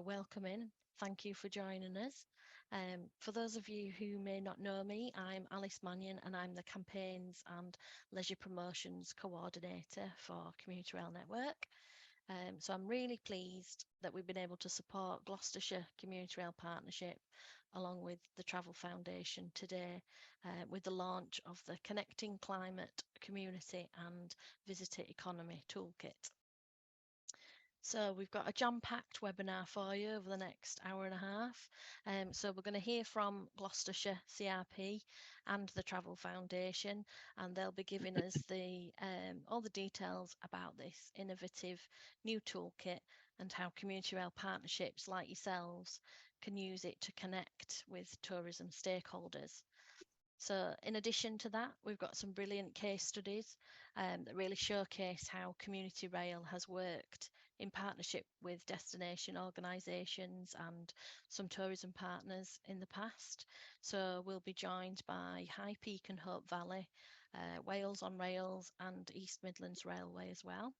Welcome in. Thank you for joining us. For those of you who may not know me, I'm Alice Mannion and I'm the Campaigns and Leisure Promotions Coordinator for Community Rail Network. So I'm really pleased that we've been able to support Gloucestershire Community Rail Partnership along with the Travel Foundation today with the launch of the Connecting Climate, Community and Visitor Economy Toolkit. So we've got a jam-packed webinar for you over the next hour and a half. So we're going to hear from Gloucestershire CRP and the Travel Foundation, and they'll be giving us all the details about this innovative new toolkit and how community rail partnerships like yourselves can use it to connect with tourism stakeholders. So in addition to that, we've got some brilliant case studies that really showcase how community rail has worked in partnership with destination organisations and some tourism partners in the past. So we'll be joined by High Peak and Hope Valley, Wales on Rails and East Midlands Railway as well.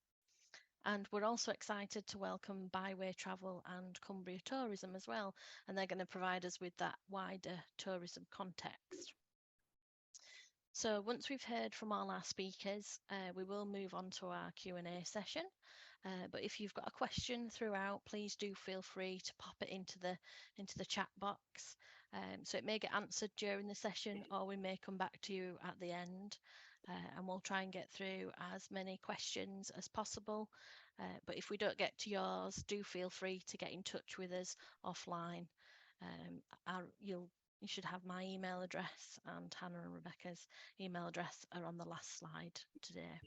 And we're also excited to welcome Byway Travel and Cumbria Tourism as well, and they're going to provide us with that wider tourism context. So once we've heard from all our speakers, we will move on to our Q&A session. But if you've got a question throughout, please do feel free to pop it into the chat box. So it may get answered during the session, or we may come back to you at the end, and we'll try and get through as many questions as possible. But if we don't get to yours, do feel free to get in touch with us offline. You should have my email address, and Hannah and Rebecca's email address are on the last slide today.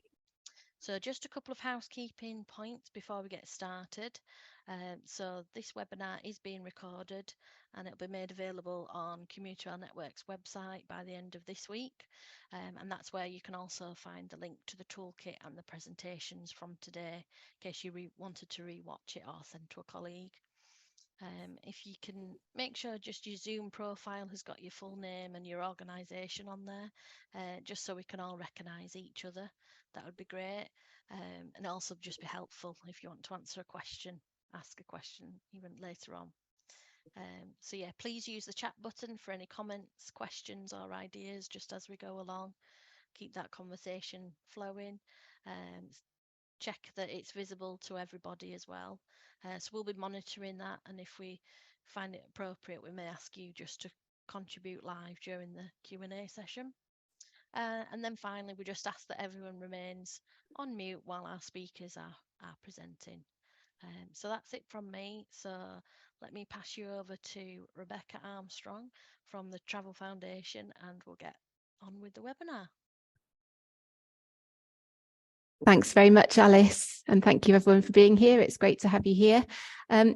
So just a couple of housekeeping points before we get started. So this webinar is being recorded and it'll be made available on Community Rail Network's website by the end of this week. And that's where you can also find the link to the toolkit and the presentations from today, in case you wanted to re-watch it or send to a colleague. If you can make sure just your Zoom profile has got your full name and your organisation on there, just so we can all recognise each other, that would be great. And also just be helpful if you want to answer a question, ask a question even later on. So yeah, please use the chat button for any comments, questions or ideas just as we go along. Keep that conversation flowing. Check that it's visible to everybody as well. So we'll be monitoring that, and if we find it appropriate, we may ask you just to contribute live during the Q&A session. And then finally, we just ask that everyone remains on mute while our speakers are presenting. So that's it from me. So let me pass you over to Rebecca Armstrong from the Travel Foundation, and we'll get on with the webinar. Thanks very much, Alice, and thank you everyone for being here. It's great to have you here.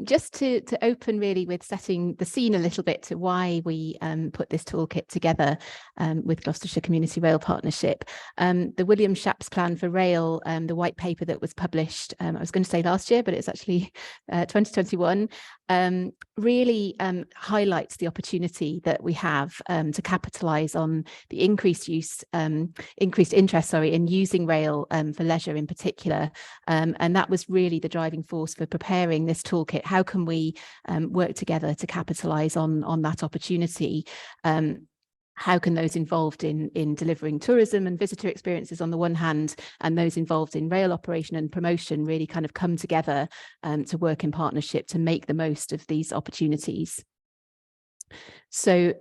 Just to open really with setting the scene a little bit to why we put this toolkit together with Gloucestershire Community Rail Partnership. The William Shapps Plan for Rail, the white paper that was published, I was going to say last year, but it's actually 2021, really highlights the opportunity that we have to capitalise on the increased interest in using rail for leisure in particular, and that was really the driving force for preparing this toolkit. How can we work together to capitalise on that opportunity? How can those involved in delivering tourism and visitor experiences on the one hand, and those involved in rail operation and promotion really kind of come together to work in partnership to make the most of these opportunities? So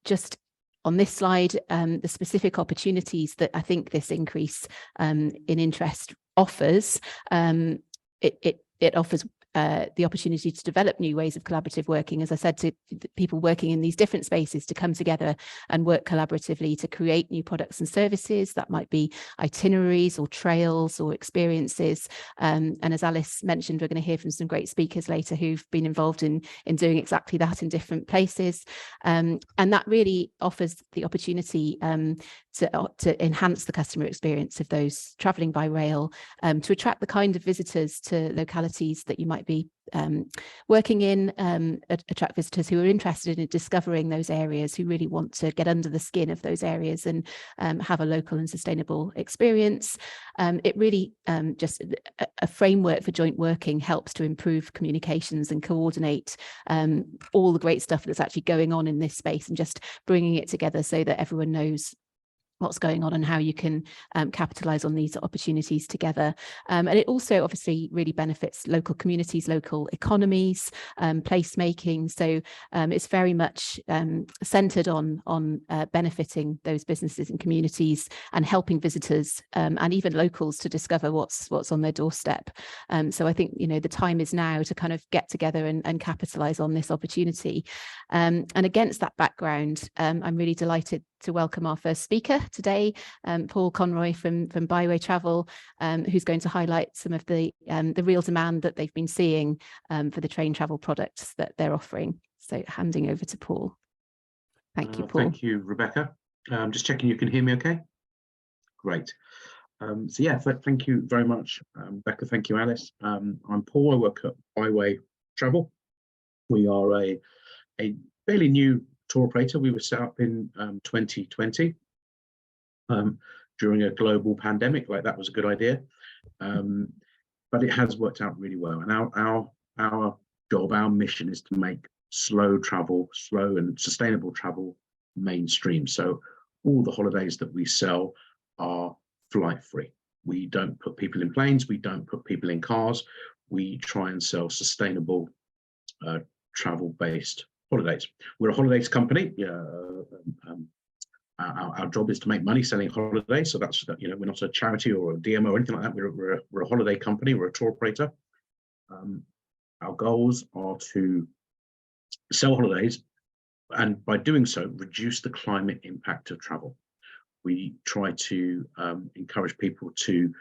just on this slide, the specific opportunities that I think this increase in interest offers, it offers the opportunity to develop new ways of collaborative working, as I said, to people working in these different spaces to come together and work collaboratively to create new products and services. That might be itineraries or trails or experiences. And as Alice mentioned, we're going to hear from some great speakers later who've been involved in doing exactly that in different places. And that really offers the opportunity to enhance the customer experience of those travelling by rail, to attract the kind of visitors to localities that you might be working in, attract visitors who are interested in discovering those areas, who really want to get under the skin of those areas and have a local and sustainable experience. It really just a framework for joint working helps to improve communications and coordinate all the great stuff that's actually going on in this space, and just bringing it together so that everyone knows what's going on and how you can capitalize on these opportunities together. And it also obviously really benefits local communities, local economies, placemaking. So it's very much centered on benefiting those businesses and communities, and helping visitors and even locals to discover what's on their doorstep. So I think, you know, the time is now to kind of get together and capitalize on this opportunity. And against that background, I'm really delighted to welcome our first speaker today, Paul Conroy from Byway Travel, who's going to highlight some of the real demand that they've been seeing for the train travel products that they're offering. So handing over to Paul. Thank you, Paul. Thank you, Rebecca. Just checking you can hear me okay? Great. So yeah, thank you very much, Rebecca. Thank you, Alice. I'm Paul. I work at Byway Travel. We are a fairly new tour operator. We were set up in 2020 during a global pandemic. Like, that was a good idea, but it has worked out really well. And our job, our mission, is to make slow and sustainable travel mainstream. So all the holidays that we sell are flight free. We don't put people in planes. We don't put people in cars. We try and sell sustainable travel based holidays. We're a holidays company. Our job is to make money selling holidays. So that's, you know, we're not a charity or a DMO or anything like that. We're a holiday company. We're a tour operator. Our goals are to sell holidays, and by doing so, reduce the climate impact of travel. We try to encourage people to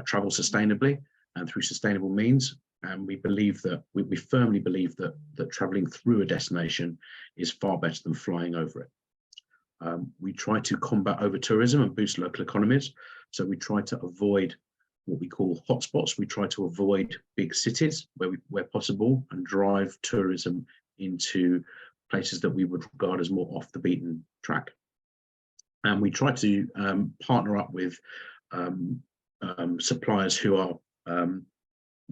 travel sustainably and through sustainable means. And we believe that we firmly believe that traveling through a destination is far better than flying over it. We try to combat over tourism and boost local economies. So we try to avoid what we call hotspots. We try to avoid big cities where possible, and drive tourism into places that we would regard as more off the beaten track. And we try to partner up with suppliers who are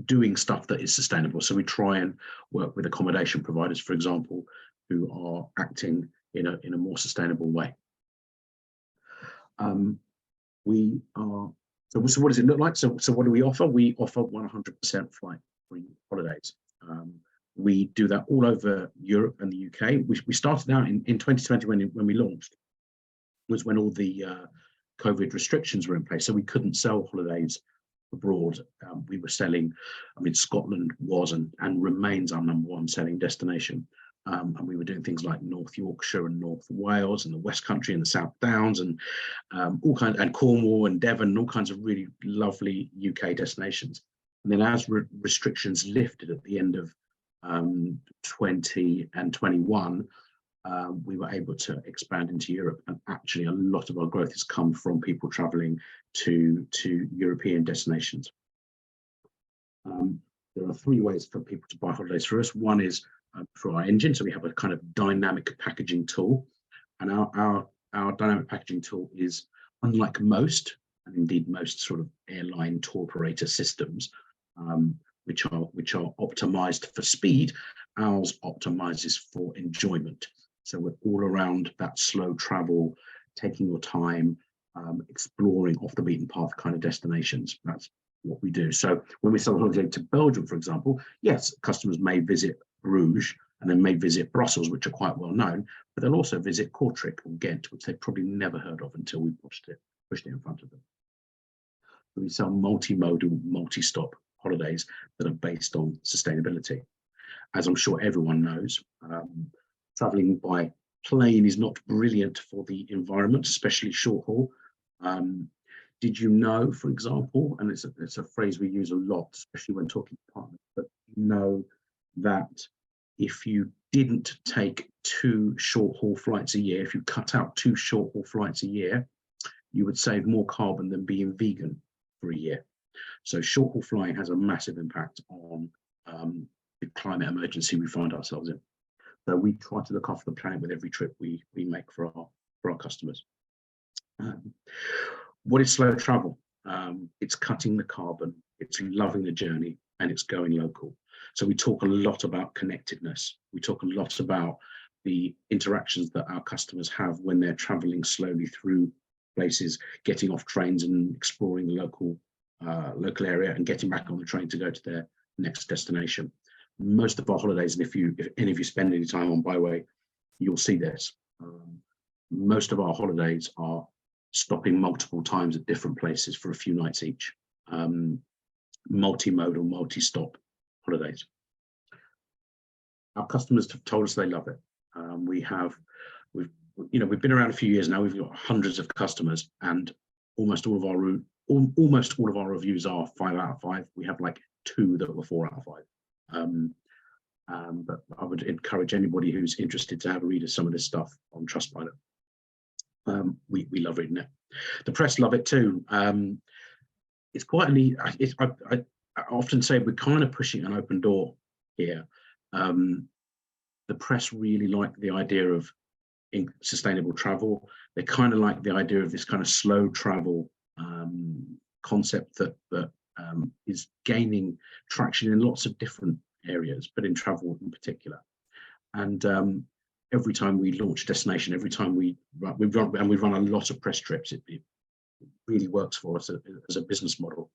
doing stuff that is sustainable. So we try and work with accommodation providers, for example, who are acting in a more sustainable way. So what does it look like? So what do we offer? We offer 100% flight-free holidays. We do that all over Europe and the UK. We started out in 2020 when we launched, was when all the COVID restrictions were in place. So we couldn't sell holidays abroad. We were selling, I mean, Scotland was and remains our #1 selling destination. And we were doing things like North Yorkshire and North Wales and the West Country and the South Downs, and all kinds, and Cornwall and Devon, and all kinds of really lovely UK destinations. And then as restrictions lifted at the end of 20 and 21, we were able to expand into Europe, and actually a lot of our growth has come from people traveling to European destinations. There are 3 ways for people to buy holidays through us. One is through our engine. So we have a kind of dynamic packaging tool, and our dynamic packaging tool is unlike most, and indeed most sort of airline tour operator systems, which are optimized for speed. Ours optimizes for enjoyment. So we're all around that slow travel, taking your time, exploring off the beaten path kind of destinations. That's what we do. So when we sell a holiday to Belgium, for example, yes, customers may visit Bruges and then may visit Brussels, which are quite well known, but they'll also visit Kortrijk or Ghent, which they've probably never heard of until we pushed it in front of them. So we sell multimodal, multi-stop holidays that are based on sustainability. As I'm sure everyone knows, traveling by plane is not brilliant for the environment, especially short haul. Did you know, for example, and it's a phrase we use a lot, especially when talking to partners, but you know that if you didn't take 2 short haul flights a year, if you cut out 2 short haul flights a year, you would save more carbon than being vegan for a year. So short haul flying has a massive impact on the climate emergency we find ourselves in. So we try to look after the planet with every trip we make for our customers. What is slow travel? It's cutting the carbon, it's loving the journey, and it's going local. So we talk a lot about connectedness. We talk a lot about the interactions that our customers have when they're traveling slowly through places, getting off trains and exploring the local area and getting back on the train to go to their next destination. Most of our holidays, and if any of you spend any time on Byway, you'll see this. Most of our holidays are stopping multiple times at different places for a few nights each. Multimodal, multi-stop holidays. Our customers have told us they love it. We've been around a few years now. We've got hundreds of customers, and almost all of our reviews are 5 out of 5. We have like 2 that were 4 out of 5. But I would encourage anybody who's interested to have a read of some of this stuff on Trustpilot. We love reading it. The press love it too. It's quite neat. I often say we're kind of pushing an open door here. The press really like the idea of sustainable travel. They kind of like the idea of this kind of slow travel concept that is gaining traction in lots of different areas, but in travel in particular. And every time we launch a destination, every time we run a lot of press trips, it really works for us as a business model.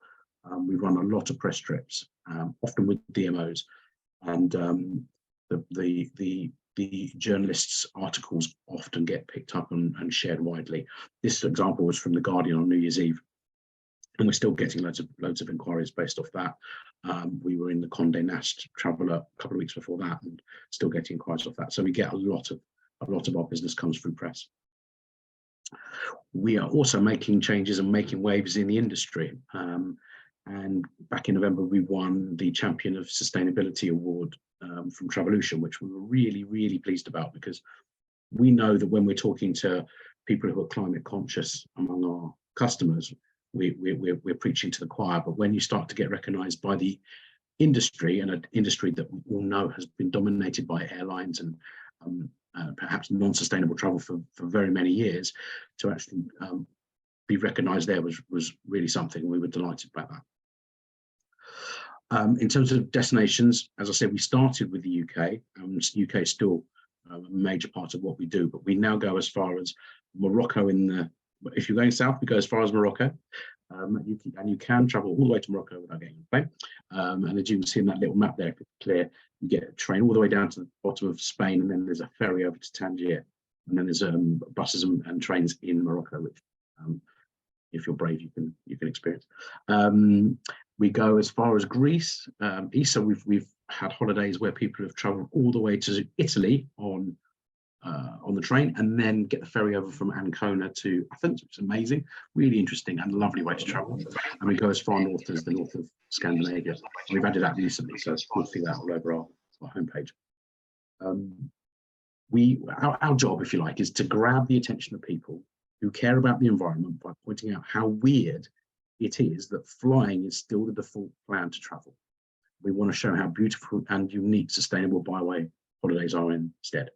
We run a lot of press trips, often with DMOs, and the journalists' articles often get picked up and shared widely. This example was from The Guardian on New Year's Eve, and we're still getting loads of inquiries based off that. We were in the Condé Nast Traveller a couple of weeks before that, and still getting inquiries off that. So we get a lot of our business comes through press. We are also making changes and making waves in the industry. And back in November, we won the Champion of Sustainability Award from Travolution, which we were really, really pleased about, because we know that when we're talking to people who are climate conscious among our customers, we're preaching to the choir. But when you start to get recognised by the industry, and an industry that we all know has been dominated by airlines and perhaps non-sustainable travel for very many years, to actually be recognised there was really something. We were delighted by that. In terms of destinations, as I said, we started with the UK. The UK is still a major part of what we do, but we now go as far as Morocco. If you're going south, we go as far as Morocco. You can travel all the way to Morocco without getting on a plane. And as you can see in that little map there, if it's clear, you get a train all the way down to the bottom of Spain, and then there's a ferry over to Tangier, and then there's buses and trains in Morocco, which if you're brave, you can experience. We go as far as Greece. So we've had holidays where people have travelled all the way to Italy on the train, and then get the ferry over from Ancona to Athens, which is amazing, really interesting and lovely way to travel. And we go as far north as the north of Scandinavia. And we've added that recently, so you'll see that all over our homepage. Our job, if you like, is to grab the attention of people who care about the environment by pointing out how weird it is that flying is still the default plan to travel. We want to show how beautiful and unique sustainable Byway holidays are instead.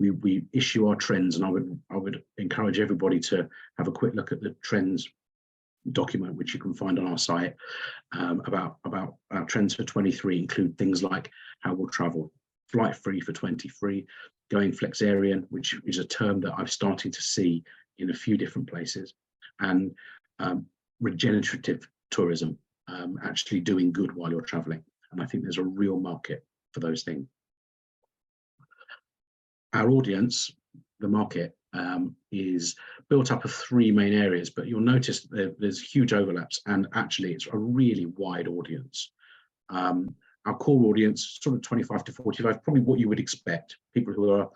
We issue our trends, and I would encourage everybody to have a quick look at the trends document, which you can find on our site, about our trends for 23. Include things like how we'll travel, flight free for 23, going flexarian, which is a term that I'm starting to see in a few different places, and regenerative tourism, actually doing good while you're traveling. And I think there's a real market for those things. Our audience, the market, is built up of 3 main areas, but you'll notice there's huge overlaps, and actually it's a really wide audience. Our core audience, sort of 25 to 45, probably what you would expect, people who are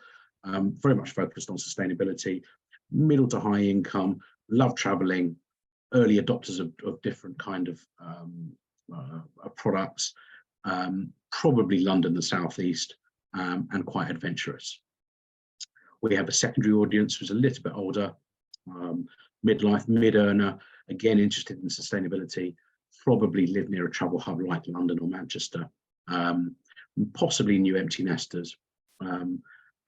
very much focused on sustainability, middle to high income, love traveling, early adopters of different kind of products, probably London, the southeast, and quite adventurous. We have a secondary audience who's a little bit older, midlife, mid-earner, again interested in sustainability, probably live near a travel hub like London or Manchester, possibly new empty nesters,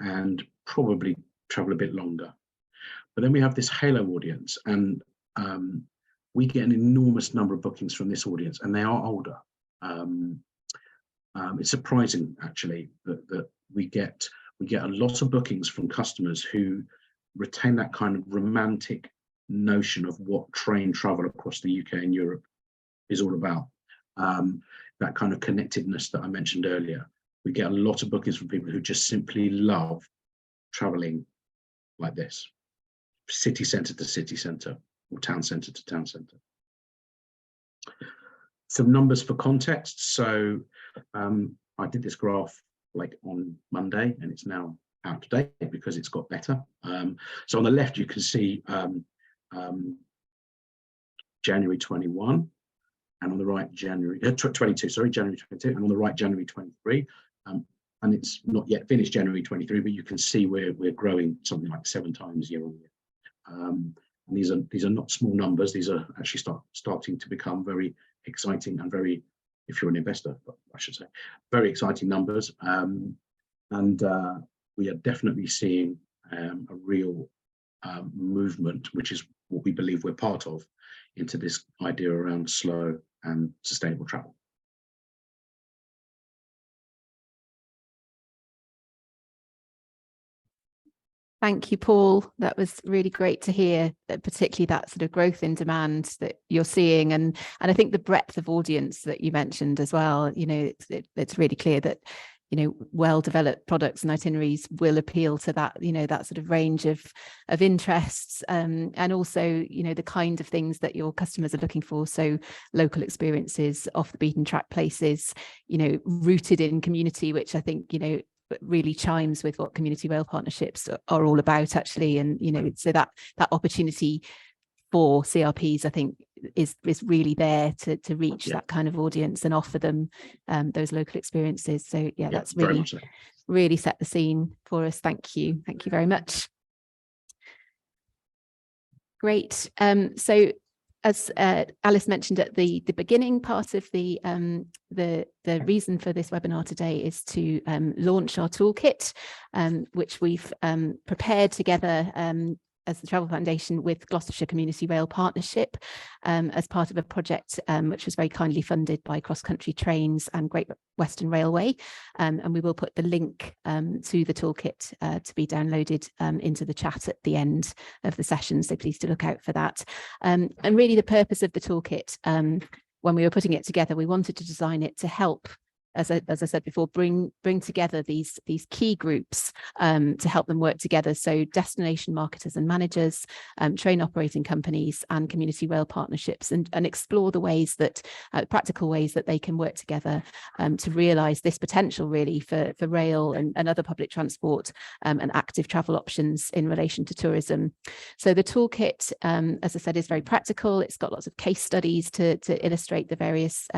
and probably travel a bit longer. But then we have this halo audience, and we get an enormous number of bookings from this audience, and they are older. It's surprising actually that we get a lot of bookings from customers who retain that kind of romantic notion of what train travel across the UK and Europe is all about. That kind of connectedness that I mentioned earlier. We get a lot of bookings from people who just simply love traveling like this, city centre to city centre, or town centre to town centre. Some numbers for context. So I did this graph like on Monday, and it's now out of date because it's got better. So on the left, you can see January 21, and on the right, January 22, sorry, January 22, and on the right, January 23. And it's not yet finished January 23, but you can see we're growing something like 7 times year on year. And these are not small numbers. These are actually starting to become very exciting and very, if you're an investor, I should say, very exciting numbers. And we are definitely seeing a real movement, which is what we believe we're part of, into this idea around slow and sustainable travel. Thank you, Paul. That was really great to hear, particularly that sort of growth in demand that you're seeing. And I think the breadth of audience that you mentioned as well, you know, it's really clear that, you know, well-developed products and itineraries will appeal to that, you know, that sort of range of interests, and also, you know, the kind of things that your customers are looking for. So local experiences, off the beaten track places, you know, rooted in community, which I think, you know, really chimes with what community rail partnerships are all about, actually. And, you know, so that opportunity for CRPs, I think, is really there to reach that kind of audience and offer them those local experiences. So yeah, that's really, really set the scene for us. Thank you very much. Great. So as Alice mentioned at the beginning, part of the reason for this webinar today is to launch our toolkit, which we've prepared together as the Travel Foundation with Gloucestershire Community Rail Partnership, as part of a project which was very kindly funded by Cross Country Trains and Great Western Railway. And we will put the link to the toolkit to be downloaded into the chat at the end of the session. So please do look out for that. And really the purpose of the toolkit, when we were putting it together, we wanted to design it to help, as I said before, bring together these key groups to help them work together. So destination marketers and managers, train operating companies and community rail partnerships, and explore the ways that, practical ways that they can work together to realise this potential really for rail and other public transport and active travel options in relation to tourism. So the toolkit, as I said, is very practical. It's got lots of case studies to illustrate the various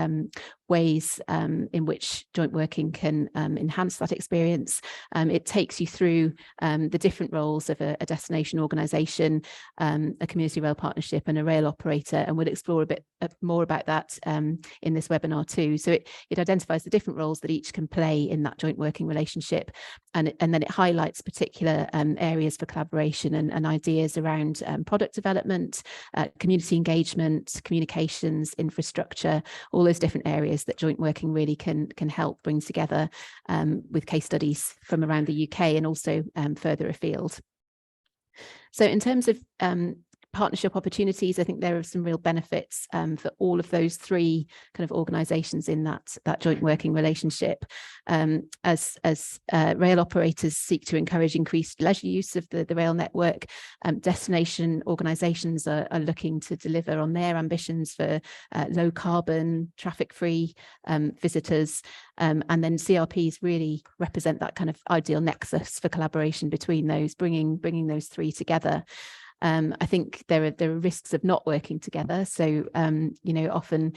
ways in which joint working can enhance that experience. It takes you through the different roles of a destination organisation, a community rail partnership and a rail operator, and we'll explore a bit more about that in this webinar too. So it identifies the different roles that each can play in that joint working relationship, and then it highlights particular areas for collaboration and ideas around product development, community engagement, communications, infrastructure, all those different areas that joint working really can help bring together, with case studies from around the UK and also further afield. So in terms of partnership opportunities, I think there are some real benefits for all of those three kind of organisations in that joint working relationship. As rail operators seek to encourage increased leisure use of the rail network, destination organisations are looking to deliver on their ambitions for low carbon, traffic free visitors, and then CRPs really represent that kind of ideal nexus for collaboration between those, bringing those three together. I think there are risks of not working together. So, you know, often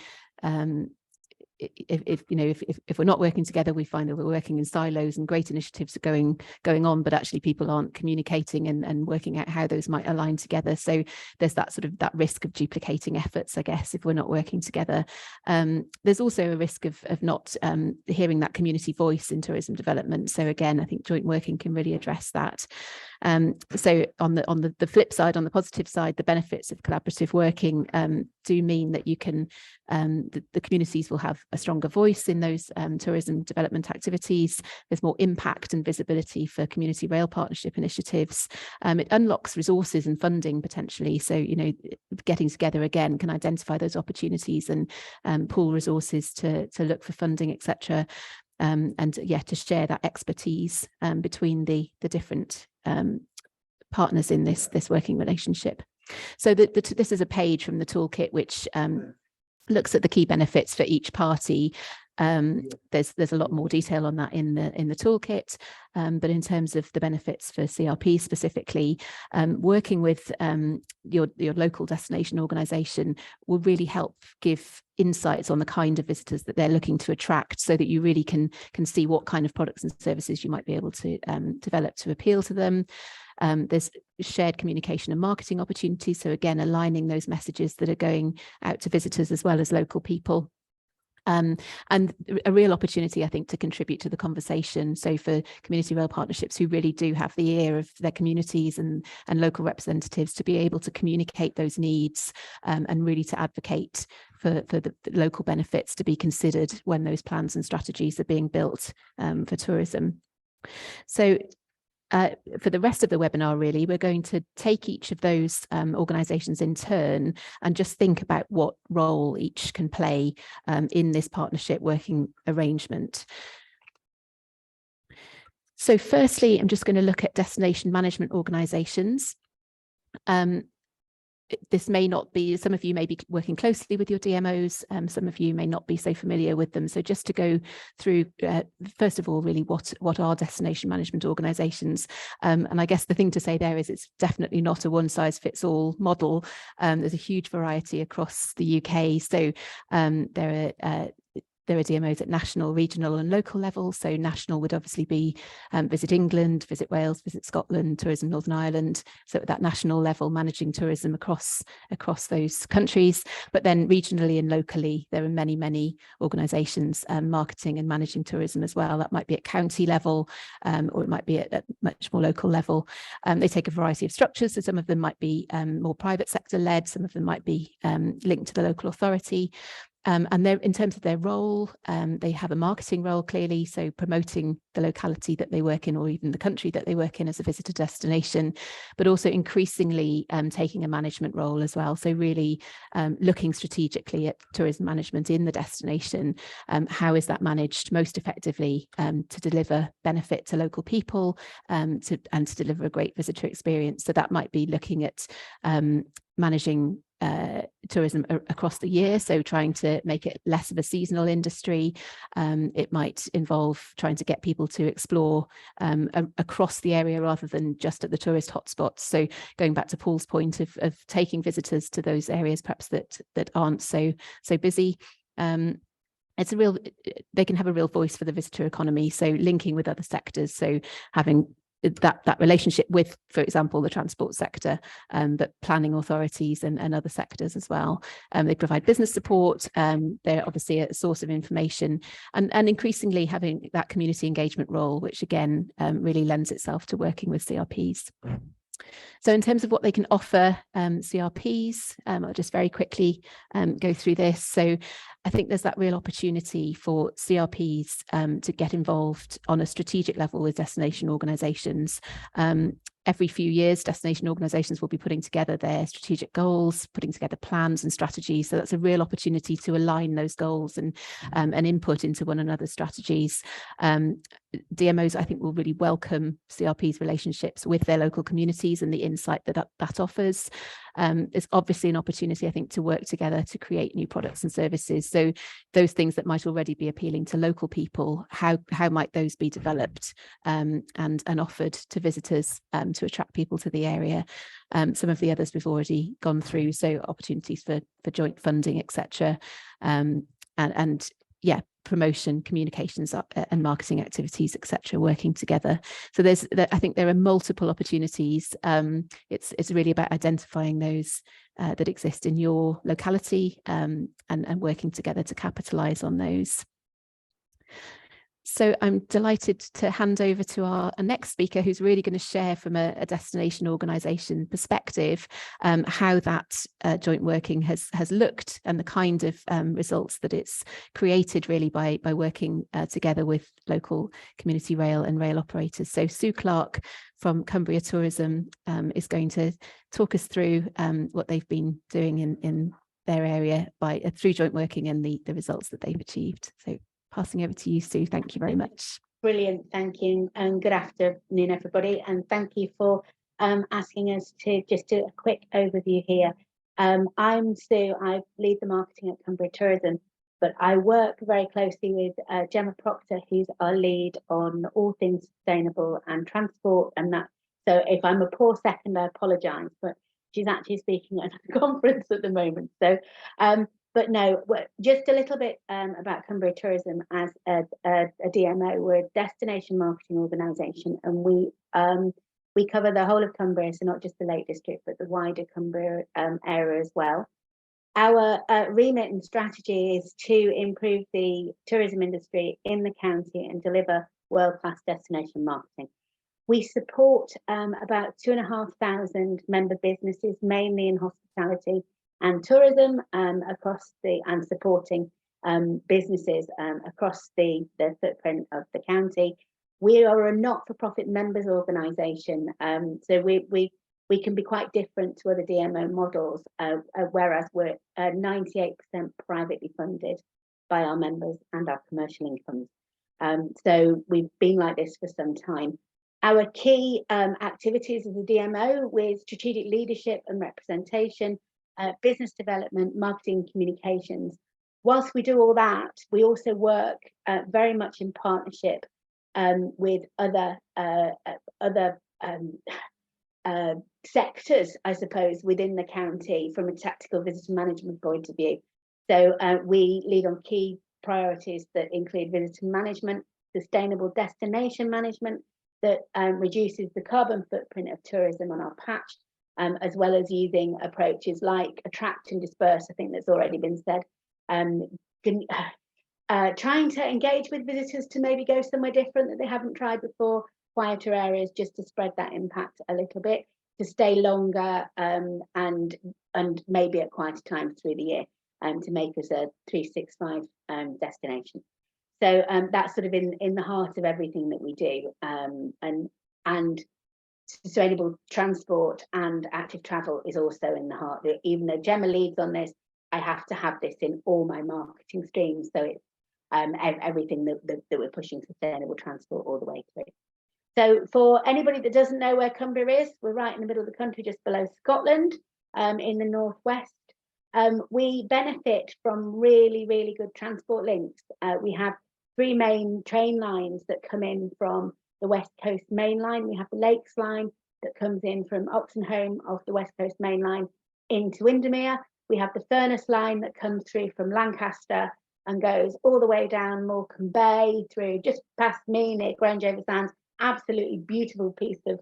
if you know, if we're not working together, we find that we're working in silos and great initiatives are going on, but actually people aren't communicating and working out how those might align together. So there's that sort of that risk of duplicating efforts, I guess, if we're not working together. There's also a risk of not hearing that community voice in tourism development. So again, I think joint working can really address that. So on the flip side, on the positive side, the benefits of collaborative working do mean that you can the communities will have a stronger voice in those tourism development activities. There's more impact and visibility for community rail partnership initiatives. It unlocks resources and funding potentially. So, you know, getting together again can identify those opportunities and pool resources to look for funding, etc. And yeah, to share that expertise between the different partners in this working relationship. So this is a page from the toolkit which looks at the key benefits for each party. There's a lot more detail on that in the toolkit, but in terms of the benefits for CRP specifically, working with your local destination organisation will really help give insights on the kind of visitors that they're looking to attract, so that you really can see what kind of products and services you might be able to develop to appeal to them. There's shared communication and marketing opportunities. So again, aligning those messages that are going out to visitors as well as local people. And a real opportunity, I think, to contribute to the conversation. So for community rail partnerships who really do have the ear of their communities and local representatives, to be able to communicate those needs and really to advocate for the local benefits to be considered when those plans and strategies are being built for tourism. So for the rest of the webinar, really, we're going to take each of those organisations in turn and just think about what role each can play in this partnership working arrangement. So firstly, I'm just going to look at destination management organisations. This may not be, some of you may be working closely with your DMOs, some of you may not be so familiar with them. So just to go through, first of all, really what are destination management organisations? And I guess the thing to say there is it's definitely not a one-size-fits-all model. There's a huge variety across the UK. So there are DMOs at national, regional and local level. So national would obviously be Visit England, Visit Wales, Visit Scotland, Tourism Northern Ireland. So at that national level, managing tourism across those countries. But then regionally and locally, there are many organisations marketing and managing tourism as well. That might be at county level or it might be at much more local level. They take a variety of structures. So some of them might be more private sector led. Some of them might be linked to the local authority. And in terms of their role, they have a marketing role, clearly, so promoting the locality that they work in or even the country that they work in as a visitor destination, but also increasingly taking a management role as well. So really looking strategically at tourism management in the destination. How is that managed most effectively to deliver benefit to local people and to deliver a great visitor experience? So that might be looking at managing tourism across the year, so trying to make it less of a seasonal industry. It might involve trying to get people to explore across the area rather than just at the tourist hotspots. So going back to Paul's point of taking visitors to those areas perhaps that aren't so busy. It's they can have a real voice for the visitor economy, so linking with other sectors, so having that relationship with, for example, the transport sector, but planning authorities and other sectors as well. They provide business support. They're obviously a source of information and increasingly having that community engagement role, which again really lends itself to working with CRPs. So in terms of what they can offer CRPs, I'll just very quickly go through this. So I think there's that real opportunity for CRPs to get involved on a strategic level with destination organisations. Every few years, destination organisations will be putting together their strategic goals, putting together plans and strategies. So that's a real opportunity to align those goals and input into one another's strategies. DMOs, I think, will really welcome CRP's relationships with their local communities and the insight that offers. There's obviously an opportunity, I think, to work together to create new products and services. So those things that might already be appealing to local people, how might those be developed and offered to visitors to attract people to the area? Some of the others we've already gone through, so opportunities for joint funding, etc. And promotion, communications and marketing activities, etc., working together. So I think there are multiple opportunities. It's really about identifying those that exist in your locality and working together to capitalise on those. So I'm delighted to hand over to our next speaker, who's really going to share from a destination organisation perspective how that joint working has looked and the kind of results that it's created really by working together with local community rail and rail operators. So Sue Clark from Cumbria Tourism is going to talk us through what they've been doing in their area through joint working and the results that they've achieved. So passing over to you, Sue. Thank you very much. Brilliant, thank you, and good afternoon, everybody. And thank you for asking us to just do a quick overview here. I'm Sue. I lead the marketing at Cumbria Tourism, but I work very closely with Gemma Proctor, who's our lead on all things sustainable and transport. And that, so if I'm a poor second, I apologise, but she's actually speaking at a conference at the moment. So. But no, just a little bit about Cumbria Tourism as a DMO. We're a destination marketing organisation, and we cover the whole of Cumbria, so not just the Lake District, but the wider Cumbria area as well. Our remit and strategy is to improve the tourism industry in the county and deliver world-class destination marketing. We support about 2,500 member businesses, mainly in hospitality and tourism across and supporting businesses across the footprint of the county. We are a not-for-profit members organisation, so we can be quite different to other DMO models, whereas we're 98% privately funded by our members and our commercial incomes. So we've been like this for some time. Our key activities as a DMO with strategic leadership and representation, business development, marketing, communications. Whilst we do all that, we also work very much in partnership with other sectors, I suppose, within the county from a tactical visitor management point of view. So we lead on key priorities that include visitor management, sustainable destination management that reduces the carbon footprint of tourism on our patch, as well as using approaches like attract and disperse, I think that's already been said, trying to engage with visitors to maybe go somewhere different that they haven't tried before, quieter areas, just to spread that impact a little bit, to stay longer and maybe at quieter times through the year, to make us a 365 destination. So that's sort of in the heart of everything that we do, and sustainable transport and active travel is also in the heart. Even though Gemma leads on this, I have to have this in all my marketing streams. So it's everything that we're pushing sustainable transport all the way through. So for anybody that doesn't know where Cumbria is, we're right in the middle of the country, just below Scotland, in the northwest. We benefit from really, really good transport links. We have 3 main train lines that come in from the West Coast Main Line. We have the Lakes Line that comes in from Oxenholme off the West Coast Main Line into Windermere. We have the Furness Line that comes through from Lancaster and goes all the way down Morecambe Bay through just past me near Grange-over Sands. Absolutely beautiful piece of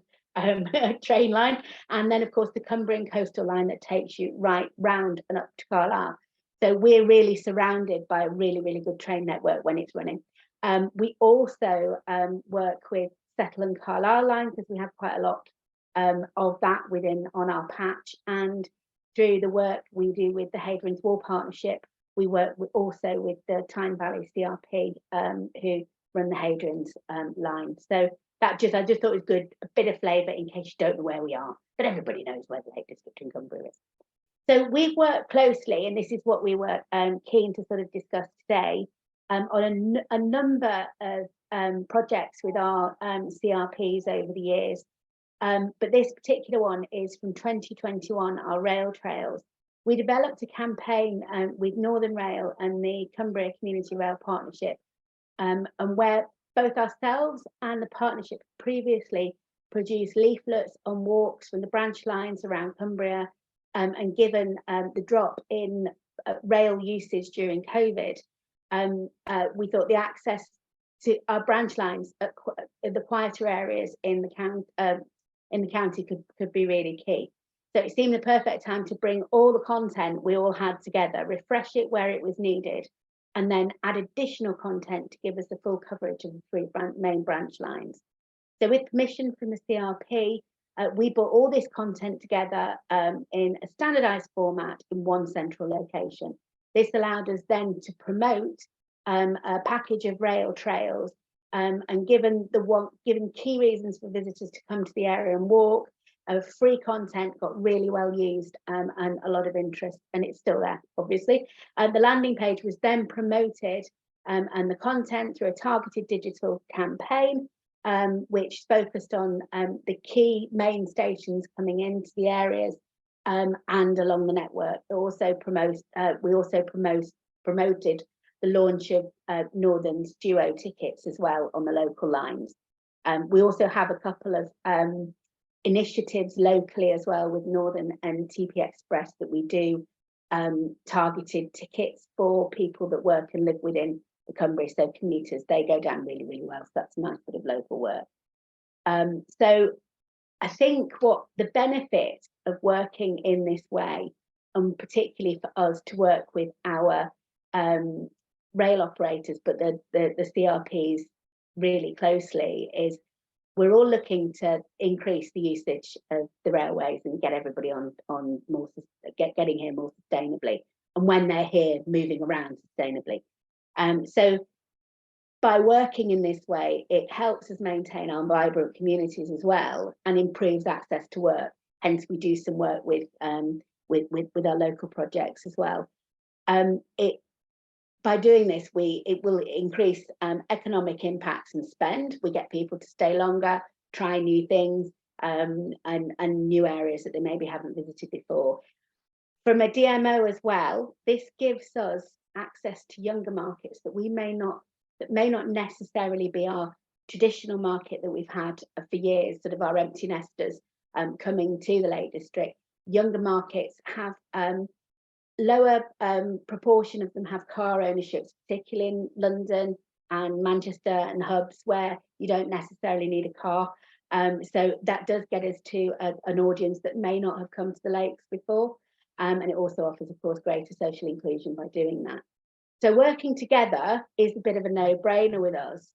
train line. And then, of course, the Cumbrian Coastal Line that takes you right round and up to Carlisle. So we're really surrounded by a really, really good train network when it's running. We also work with Settle and Carlisle line because we have quite a lot of that on our patch, and through the work we do with the Hadrian's Wall Partnership, we work also with the Tyne Valley CRP who run the Hadrian's line. So I just thought it was good, a bit of flavour in case you don't know where we are, but everybody knows where the Lake District in Cumbria is. So we've worked closely, and this is what we were keen to sort of discuss today, on a number of projects with our CRPs over the years. But this particular one is from 2021, our rail trails. We developed a campaign with Northern Rail and the Cumbria Community Rail Partnership, and where both ourselves and the partnership previously produced leaflets on walks from the branch lines around Cumbria, and given the drop in rail usage during COVID, we thought the access to our branch lines at the quieter areas in the county could be really key. So it seemed the perfect time to bring all the content we all had together, refresh it where it was needed, and then add additional content to give us the full coverage of the 3 main branch lines. So with permission from the CRP, we brought all this content together in a standardized format in one central location. This allowed us then to promote a package of rail trails, and given key reasons for visitors to come to the area and walk, free content got really well used, and a lot of interest, and it's still there, obviously. The landing page was then promoted, and the content through a targeted digital campaign, which focused on the key main stations coming into the areas and along the network. We also promoted the launch of Northern's duo tickets as well on the local lines. We also have a couple of initiatives locally as well with Northern and TP Express that we do targeted tickets for people that work and live within the Cumbria, so commuters. They go down really, really well. So that's a nice bit of local work. So I think what the benefit of working in this way, and particularly for us to work with our rail operators, but the CRPs really closely, is we're all looking to increase the usage of the railways and get everybody on more, getting here more sustainably, and when they're here, moving around sustainably. So by working in this way, it helps us maintain our vibrant communities as well, and improves access to work. Hence, we do some work with our local projects as well. By doing this, it will increase economic impacts and spend. We get people to stay longer, try new things, and new areas that they maybe haven't visited before. From a DMO as well, this gives us access to younger markets that may not necessarily be our traditional market that we've had for years, sort of our empty nesters coming to the Lake District. Younger markets have lower proportion of them have car ownerships, particularly in London and Manchester and hubs where you don't necessarily need a car. So that does get us to an audience that may not have come to the lakes before. And it also offers, of course, greater social inclusion by doing that. So working together is a bit of a no-brainer with us.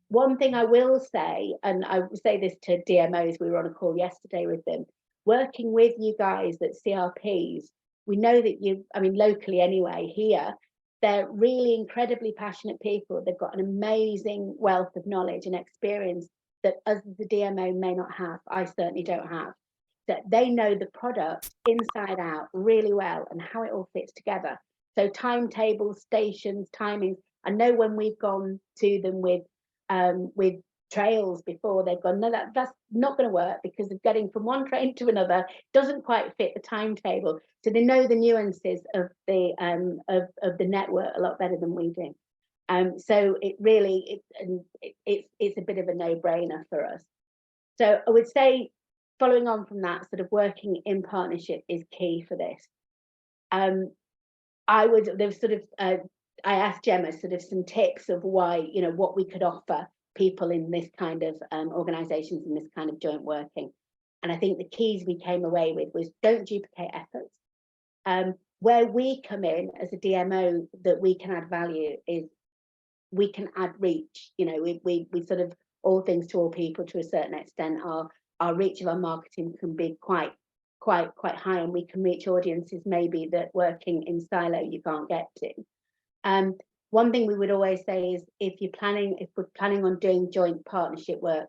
One thing I will say, and I will say this to DMOs, we were on a call yesterday with them, working with you guys at CRPs, we know that locally anyway, here, they're really incredibly passionate people. They've got an amazing wealth of knowledge and experience that us as the DMO may not have. I certainly don't have. That they know the product inside out really well and how it all fits together. So timetables, stations, timings. I know when we've gone to them with trails before, they've gone, no, that's not going to work because of getting from one train to another doesn't quite fit the timetable. So they know the nuances of the network a lot better than we do. So it really it's a bit of a no-brainer for us. So I would say, following on from that, sort of working in partnership is key for this. I asked Gemma sort of some tips of why, what we could offer people in this kind of organisations and this kind of joint working. And I think the keys we came away with was don't duplicate efforts. Where we come in as a DMO that we can add value is we can add reach. We sort of all things to all people to a certain extent. Our reach of our marketing can be quite high, and we can reach audiences maybe that working in silo you can't get to. One thing we would always say is if we're planning on doing joint partnership work,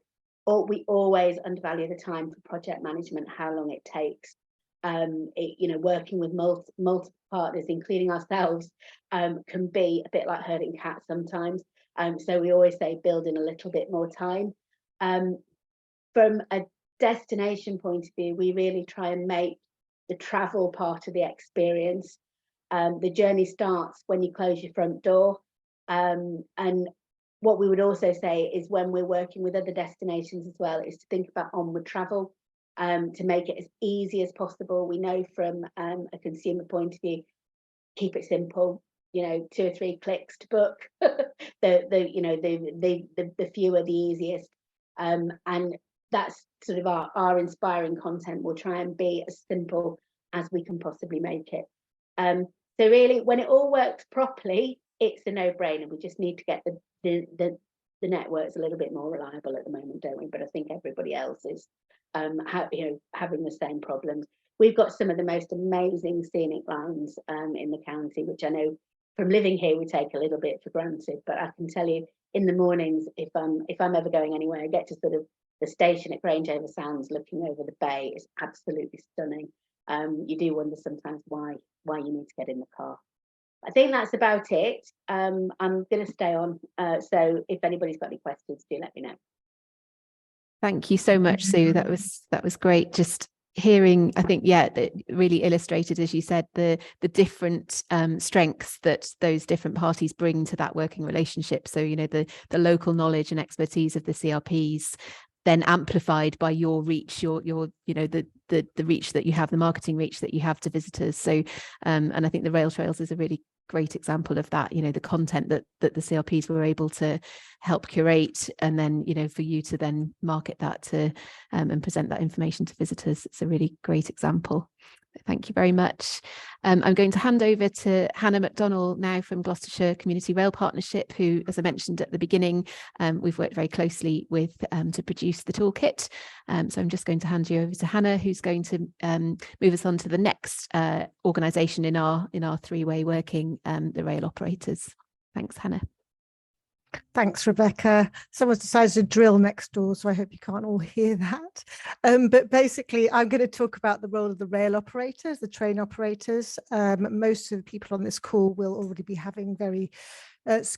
we always undervalue the time for project management, how long it takes. Working with multiple partners, including ourselves, can be a bit like herding cats sometimes. So we always say build in a little bit more time. From a destination point of view, we really try and make the travel part of the experience. The journey starts when you close your front door. And what we would also say is when we're working with other destinations as well, is to think about onward travel, to make it as easy as possible. We know from a consumer point of view, keep it simple. you know, 2 or 3 clicks to book. the fewer, the easiest. And that's sort of our inspiring content. We'll try and be as simple as we can possibly make it. So really, when it all works properly, it's a no-brainer. We just need to get the networks a little bit more reliable at the moment, don't we? But I think everybody else is having the same problems. We've got some of the most amazing scenic lines in the county, which I know from living here we take a little bit for granted. But I can tell you, in the mornings, if I'm ever going anywhere, I get to sort of the station at Grangeover Sands, looking over the bay. It's absolutely stunning. You do wonder sometimes why you need to get in the car. I think that's about it. I'm going to stay on. So if anybody's got any questions, do let me know. Thank you so much, Sue. That was great. Just hearing, I think, yeah, that really illustrated, as you said, the different strengths that those different parties bring to that working relationship. So, you know, the local knowledge and expertise of the CRPs, then amplified by your reach, your you know, the reach that you have, the marketing reach that you have to visitors. So and I think the rail trails is a really great example of that, you know, the content that the CRPs were able to help curate, and then, you know, for you to then market that to and present that information to visitors. It's a really great example. Thank you very much. I'm going to hand over to Hannah McDonnell now from Gloucestershire Community Rail Partnership, who, as I mentioned at the beginning, we've worked very closely with to produce the toolkit. So I'm just going to hand you over to Hannah, who's going to move us on to the next organisation in our three-way working, the rail operators. Thanks, Hannah. Thanks, Rebecca. Someone's decided to drill next door, so I hope you can't all hear that. But basically, I'm going to talk about the role of the rail operators, the train operators. Most of the people on this call will already be having very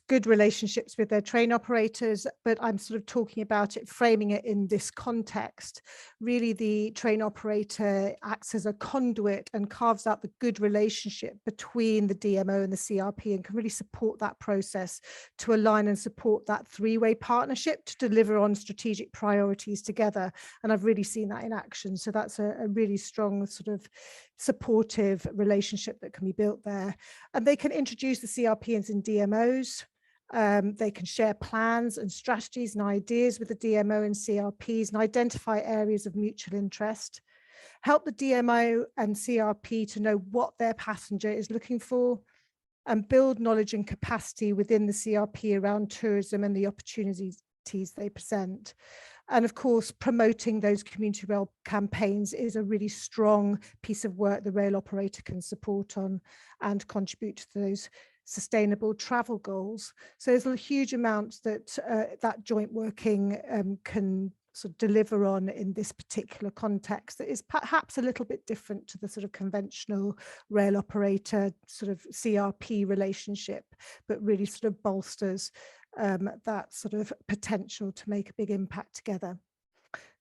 good relationships with their train operators, but I'm sort of talking about it, framing it in this context. Really, the train operator acts as a conduit and carves out the good relationship between the DMO and the CRP, and can really support that process to align and support that three-way partnership to deliver on strategic priorities together. And I've really seen that in action. So that's a really strong sort of supportive relationship that can be built there. And they can introduce the CRPs and DMOs. They can share plans and strategies and ideas with the DMO and CRPs and identify areas of mutual interest. Help the DMO and CRP to know what their passenger is looking for, and build knowledge and capacity within the CRP around tourism and the opportunities they present. And of course, promoting those community rail campaigns is a really strong piece of work the rail operator can support on and contribute to those sustainable travel goals. So there's a huge amount that that joint working can sort of deliver on in this particular context that is perhaps a little bit different to the sort of conventional rail operator sort of CRP relationship, but really sort of bolsters that sort of potential to make a big impact together.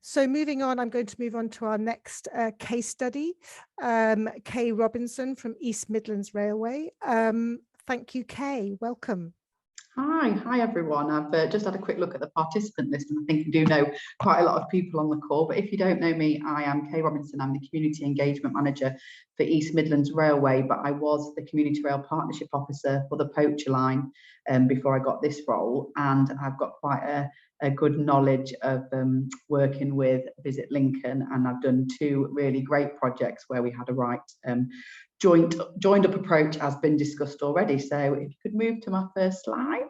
So moving on, I'm going to move on to our next case study, Kay Robinson from East Midlands Railway. Thank you, Kay. Welcome. Hi everyone. I've just had a quick look at the participant list, and I think I do know quite a lot of people on the call. But if you don't know me, I am Kay Robinson. I'm the Community Engagement Manager for East Midlands Railway, but I was the Community Rail Partnership Officer for the Poacher Line before I got this role, and I've got quite a good knowledge of working with Visit Lincoln, and I've done 2 really great projects where we had a right joined up approach, as been discussed already. So if you could move to my first slide.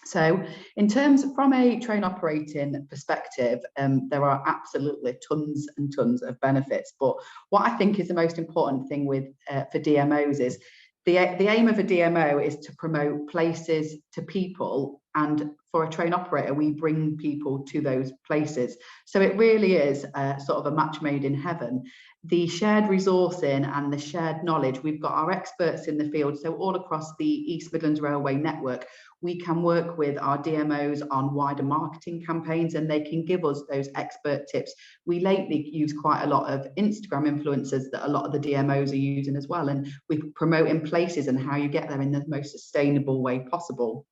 So in terms from a train operating perspective, there are absolutely tons and tons of benefits. But what I think is the most important thing with for DMOs is the aim of a DMO is to promote places to people, and for a train operator, we bring people to those places. So it really is sort of a match made in heaven. The shared resourcing and the shared knowledge, we've got our experts in the field. So all across the East Midlands Railway network, we can work with our DMOs on wider marketing campaigns, and they can give us those expert tips. We lately use quite a lot of Instagram influencers that a lot of the DMOs are using as well, and we're promoting places and how you get there in the most sustainable way possible.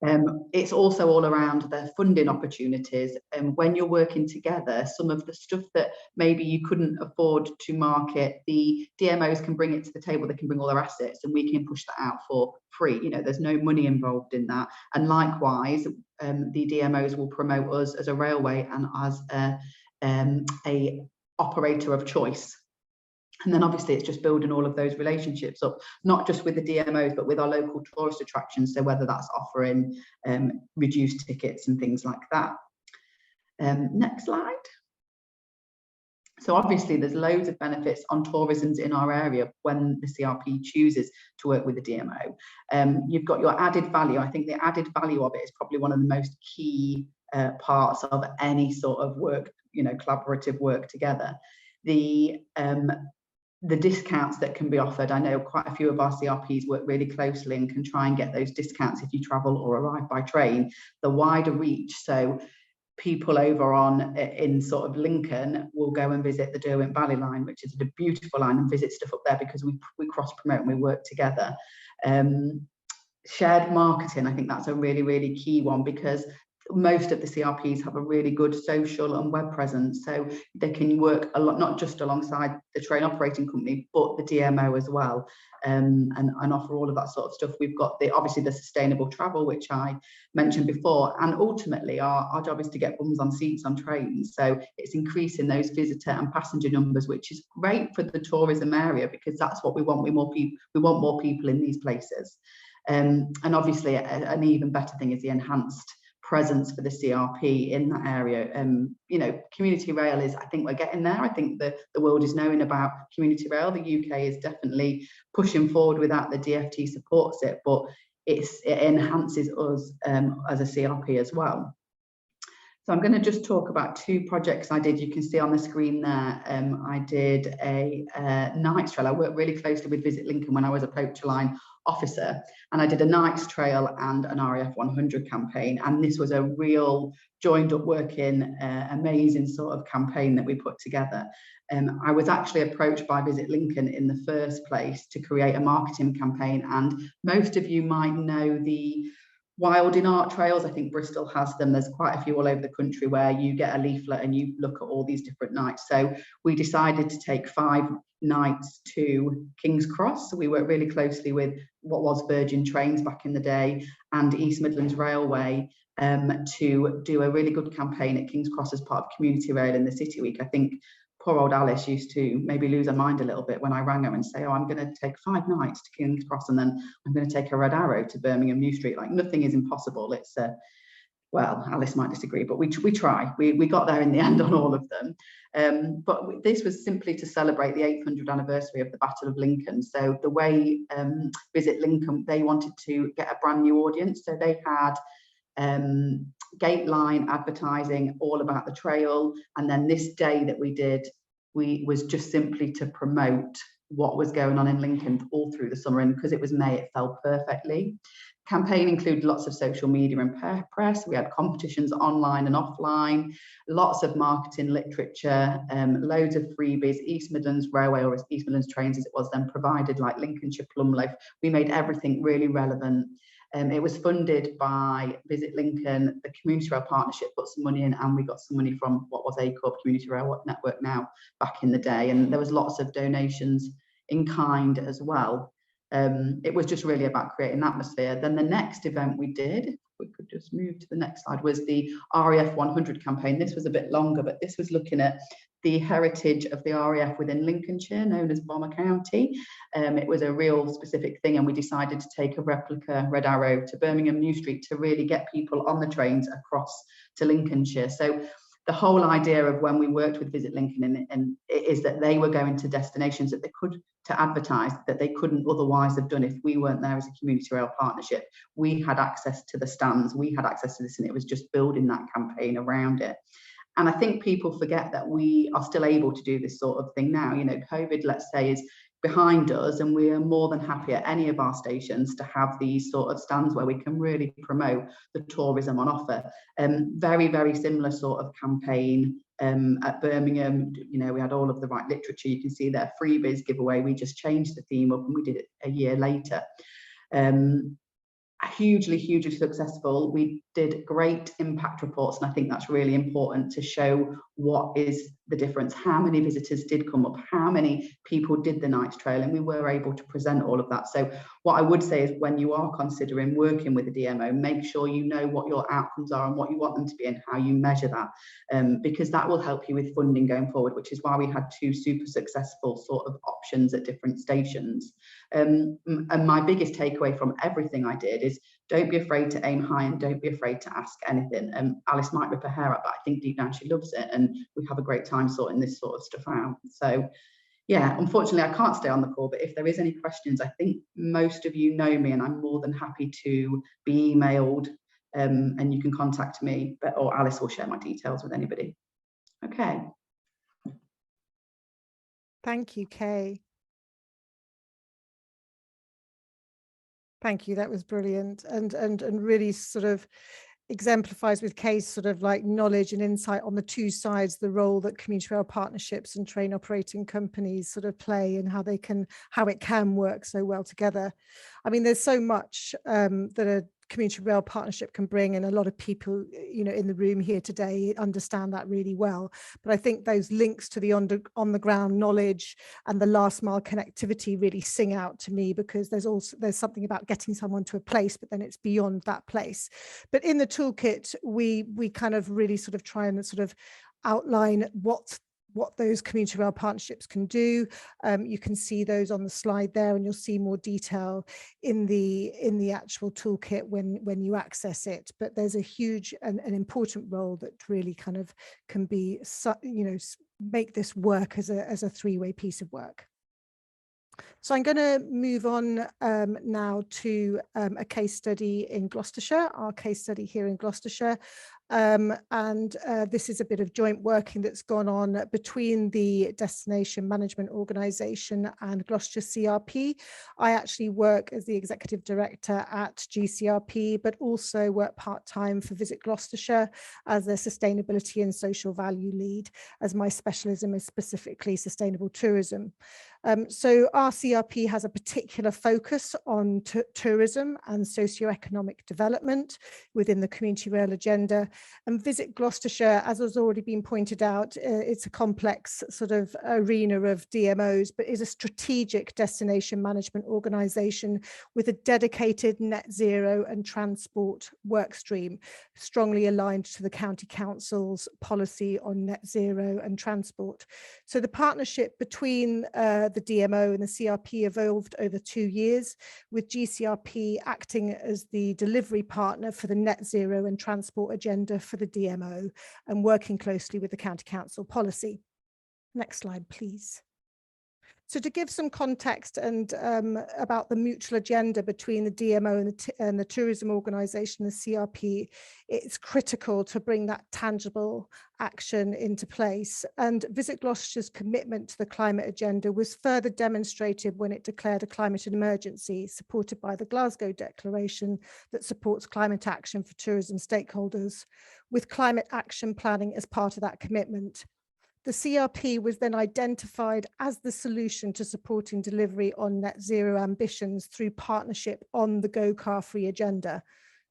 It's also all around the funding opportunities, and when you're working together, some of the stuff that maybe you couldn't afford to market, the DMOs can bring it to the table. They can bring all their assets and we can push that out for free. You know, there's no money involved in that. And likewise, the DMOs will promote us as a railway and as a operator of choice. And then obviously it's just building all of those relationships up, not just with the DMOs, but with our local tourist attractions. So whether that's offering reduced tickets and things like that. Next slide. So obviously there's loads of benefits on tourism in our area when the CRP chooses to work with the DMO. You've got your added value. I think the added value of it is probably one of the most key parts of any sort of work, you know, collaborative work together. The discounts that can be offered. I know quite a few of our CRPs work really closely and can try and get those discounts if you travel or arrive by train. The wider reach, so people over in sort of Lincoln will go and visit the Derwent Valley line, which is a beautiful line, and visit stuff up there because we cross promote and we work together. Shared marketing, I think that's a really, really key one, because most of the CRPs have a really good social and web presence, so they can work a lot, not just alongside the train operating company, but the DMO as well, and offer all of that sort of stuff. We've got obviously the sustainable travel, which I mentioned before, and ultimately our job is to get bums on seats on trains. So it's increasing those visitor and passenger numbers, which is great for the tourism area, because that's what we want. We want more people in these places, and obviously an even better thing is the enhanced presence for the CRP in that area. You know, community rail is, I think we're getting there. I think the world is knowing about community rail. The UK is definitely pushing forward with that. The DfT supports it, but it enhances us as a CRP as well. So I'm going to just talk about two projects I did. You can see on the screen there, I did a nights trail. I worked really closely with Visit Lincoln when I was a poacher line officer, and I did a nights trail and an RAF 100 campaign, and this was a real joined up working amazing sort of campaign that we put together. I was actually approached by Visit Lincoln in the first place to create a marketing campaign, and most of you might know the Wilding Art Trails. I think Bristol has them. There's quite a few all over the country where you get a leaflet and you look at all these different nights. So we decided to take 5 nights to King's Cross. So we worked really closely with what was Virgin Trains back in the day and East Midlands Railway to do a really good campaign at King's Cross as part of Community Rail in the City Week. I think poor old Alice used to maybe lose her mind a little bit when I rang her and say, oh, I'm going to take 5 nights to King's Cross and then I'm going to take a Red Arrow to Birmingham New Street. Like, nothing is impossible. It's well, Alice might disagree, but we try. We got there in the end on all of them. But this was simply to celebrate the 800th anniversary of the Battle of Lincoln. So the way Visit Lincoln, they wanted to get a brand new audience. So they had gate line advertising all about the trail, and then this day that we did was just simply to promote what was going on in Lincoln all through the summer, and because it was May, it fell perfectly. Campaign included lots of social media and press. We had competitions online and offline, lots of marketing literature, loads of freebies. East Midlands Railway, or East Midlands Trains as it was then, provided like Lincolnshire plum loaf. We made everything really relevant. It was funded by Visit Lincoln. The Community Rail Partnership put some money in, and we got some money from what was ACORP Community Rail Network now back in the day. And there was lots of donations in kind as well. It was just really about creating an atmosphere. Then the next event we did, if we could just move to the next slide, was the RAF 100 campaign. This was a bit longer, but this was looking at the heritage of the RAF within Lincolnshire, known as Bomber County. It was a real specific thing, and we decided to take a replica Red Arrow to Birmingham New Street to really get people on the trains across to Lincolnshire. So the whole idea of when we worked with Visit Lincoln and is that they were going to destinations that they could to advertise that they couldn't otherwise have done if we weren't there as a community rail partnership. We had access to the stands, we had access to this, and it was just building that campaign around it. And I think people forget that we are still able to do this sort of thing now. You know, COVID, let's say, is behind us, and we are more than happy at any of our stations to have these sort of stands where we can really promote the tourism on offer. Very, very similar sort of campaign at Birmingham. You know, we had all of the right literature. You can see there, freebies giveaway. We just changed the theme up and we did it a year later. hugely successful. We did great impact reports, and I think that's really important to show what is the difference, how many visitors did come up, how many people did the Knights Trail, and we were able to present all of that. So what I would say is, when you are considering working with a DMO, make sure you know what your outcomes are and what you want them to be and how you measure that, because that will help you with funding going forward, which is why we had 2 super successful sort of options at different stations. And my biggest takeaway from everything I did is, don't be afraid to aim high and don't be afraid to ask anything. Alice might rip her hair out, but I think deep down she loves it, and we have a great time sorting this sort of stuff out. So yeah, unfortunately I can't stay on the call, but if there is any questions, I think most of you know me and I'm more than happy to be emailed, and you can contact me, or Alice will share my details with anybody. Okay. Thank you, Kay. Thank you, that was brilliant, and really sort of exemplifies with Kay's sort of like knowledge and insight on the 2 sides, the role that community rail partnerships and train operating companies sort of play, and how it can work so well together. I mean, there's so much that a community rail partnership can bring, and a lot of people, you know, in the room here today understand that really well. But I think those links to the on the ground knowledge and the last mile connectivity really sing out to me, because there's something about getting someone to a place, but then it's beyond that place. But in the toolkit, we kind of really sort of try and sort of outline what those community rail partnerships can do. You can see those on the slide there, and you'll see more detail in the actual toolkit when you access it. But there's a huge and an important role that really kind of can be, you know, make this work as a 3-way piece of work. So I'm going to move on now to a case study in Gloucestershire, our case study here in Gloucestershire. This is a bit of joint working that's gone on between the Destination Management Organisation and Gloucestershire CRP. I actually work as the Executive Director at GCRP, but also work part-time for Visit Gloucestershire as their Sustainability and Social Value Lead, as my specialism is specifically sustainable tourism. So our CRP has a particular focus on tourism and socioeconomic development within the community rail agenda. And Visit Gloucestershire, as has already been pointed out, it's a complex sort of arena of DMOs, but is a strategic destination management organisation with a dedicated net zero and transport work stream, strongly aligned to the County Council's policy on net zero and transport. So the partnership between the DMO and the CRP evolved over 2 years, with GCRP acting as the delivery partner for the net zero and transport agenda for the DMO and working closely with the County Council policy. Next slide, please. So to give some context and about the mutual agenda between the DMO and the tourism organisation, the CRP, it's critical to bring that tangible action into place. And Visit Gloucestershire's commitment to the climate agenda was further demonstrated when it declared a climate emergency, supported by the Glasgow Declaration that supports climate action for tourism stakeholders, with climate action planning as part of that commitment. The CRP was then identified as the solution to supporting delivery on net zero ambitions through partnership on the Go Car Free agenda.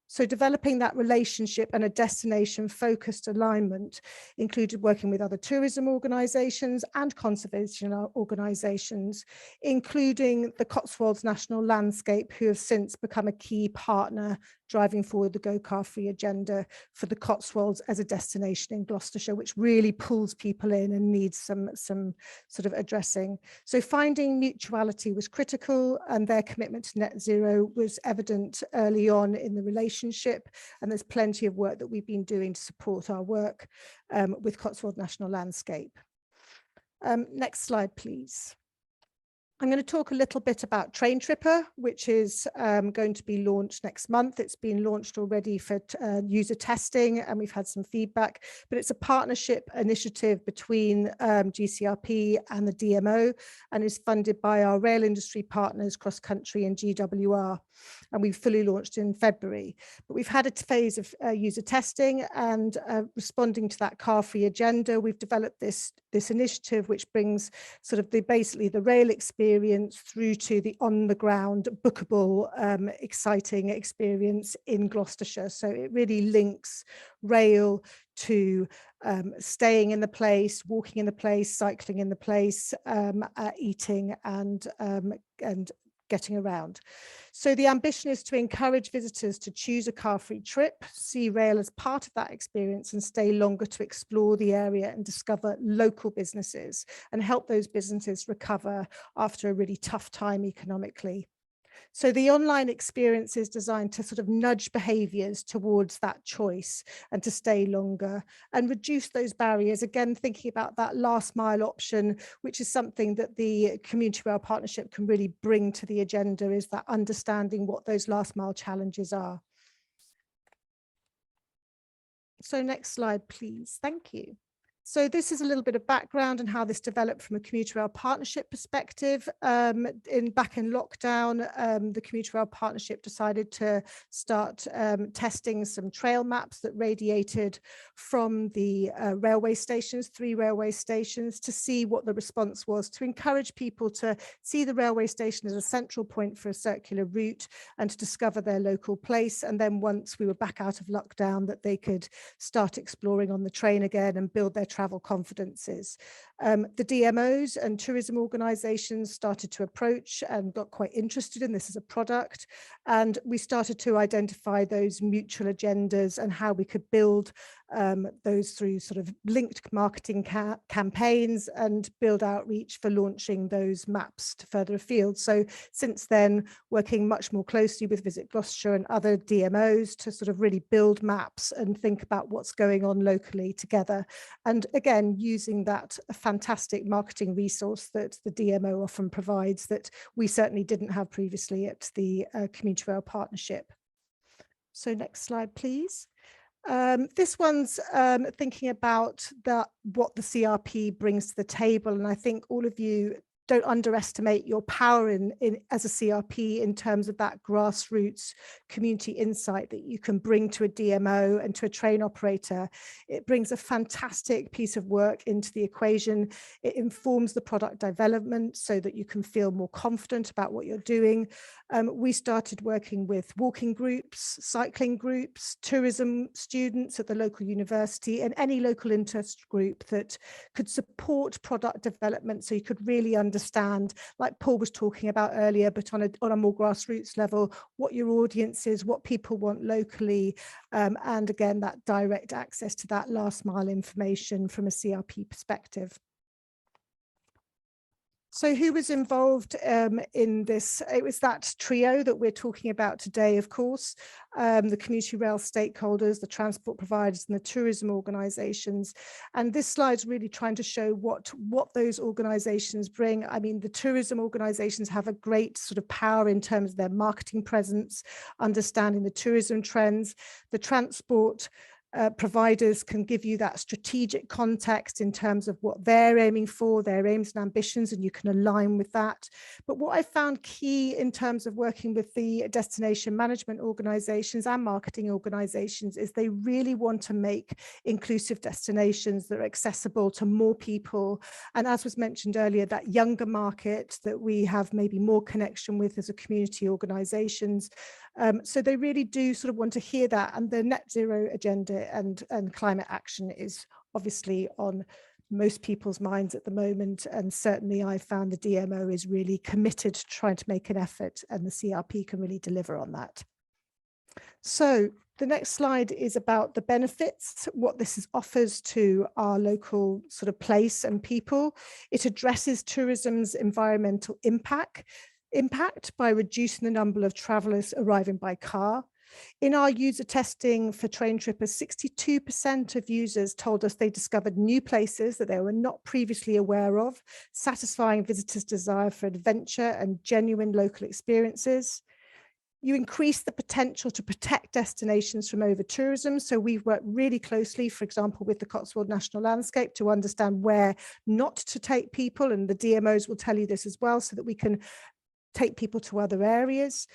So developing that relationship and a destination-focused alignment included working with other tourism organisations and conservation organisations, including the Cotswolds National Landscape, who have since become a key partner driving forward the Go Car Free agenda for the Cotswolds as a destination in Gloucestershire, which really pulls people in and needs some sort of addressing. So finding mutuality was critical, and their commitment to net zero was evident early on in the relationship. And there's plenty of work that we've been doing to support our work with Cotswold National Landscape. Next slide, please. I'm going to talk a little bit about Train Tripper, which is going to be launched next month. It's been launched already for user testing, and we've had some feedback, but it's a partnership initiative between GCRP and the DMO, and is funded by our rail industry partners, Cross Country and GWR. And we've fully launched in February. But we've had a phase of user testing, and responding to that car-free agenda, we've developed this this initiative, which brings sort of basically the rail experience through to the on the ground bookable exciting experience in Gloucestershire. So it really links rail to staying in the place, walking in the place, cycling in the place, eating and getting around. So the ambition is to encourage visitors to choose a car-free trip, see rail as part of that experience and stay longer to explore the area and discover local businesses and help those businesses recover after a really tough time economically. So the online experience is designed to sort of nudge behaviours towards that choice and to stay longer and reduce those barriers. Again, thinking about that last mile option, which is something that the Community Rail Partnership can really bring to the agenda, is that understanding what those last mile challenges are. So next slide, please. Thank you. So this is a little bit of background on how this developed from a commuter rail partnership perspective. Back in lockdown, the commuter rail partnership decided to start testing some trail maps that radiated from the railway stations, 3 railway stations, to see what the response was, to encourage people to see the railway station as a central point for a circular route and to discover their local place. And then once we were back out of lockdown, that they could start exploring on the train again and build their travel confidences. The DMOs and tourism organisations started to approach and got quite interested in this as a product. And we started to identify those mutual agendas and how we could build those through sort of linked marketing campaigns and build outreach for launching those maps to further afield. So since then, working much more closely with Visit Gloucestershire and other DMOs to sort of really build maps and think about what's going on locally together. And again, using that fantastic marketing resource that the DMO often provides that we certainly didn't have previously at the Community Rail Partnership. So next slide, please. This one's thinking about what the CRP brings to the table. And I think all of you don't underestimate your power as a CRP in terms of that grassroots community insight that you can bring to a DMO and to a train operator. It brings a fantastic piece of work into the equation. It informs the product development so that you can feel more confident about what you're doing. We started working with walking groups, cycling groups, tourism students at the local university and any local interest group that could support product development so you could really understand, like Paul was talking about earlier, but on a more grassroots level, what your audience is, what people want locally, and again, that direct access to that last mile information from a CRP perspective. So who was involved in this? It was that trio that we're talking about today, of course, the community rail stakeholders, the transport providers and the tourism organisations. And this slide's really trying to show what those organisations bring. I mean, the tourism organisations have a great sort of power in terms of their marketing presence, understanding the tourism trends. The transport providers can give you that strategic context in terms of what they're aiming for, their aims and ambitions, and you can align with that. But what I found key in terms of working with the destination management organizations and marketing organizations is they really want to make inclusive destinations that are accessible to more people. And as was mentioned earlier, that younger market that we have maybe more connection with as a community organizations. So they really do sort of want to hear that, and the net zero agenda and climate action is obviously on most people's minds at the moment, and certainly I found the DMO is really committed to trying to make an effort, and the CRP can really deliver on that. So the next slide is about the benefits, what this offers to our local sort of place and people. It addresses tourism's environmental impact by reducing the number of travellers arriving by car. In our user testing for train trippers, 62% of users told us they discovered new places that they were not previously aware of, satisfying visitors' desire for adventure and genuine local experiences. You increase the potential to protect destinations from over-tourism. So we've worked really closely, for example, with the Cotswold National Landscape to understand where not to take people, and the DMOs will tell you this as well, so that we can take people to other areas.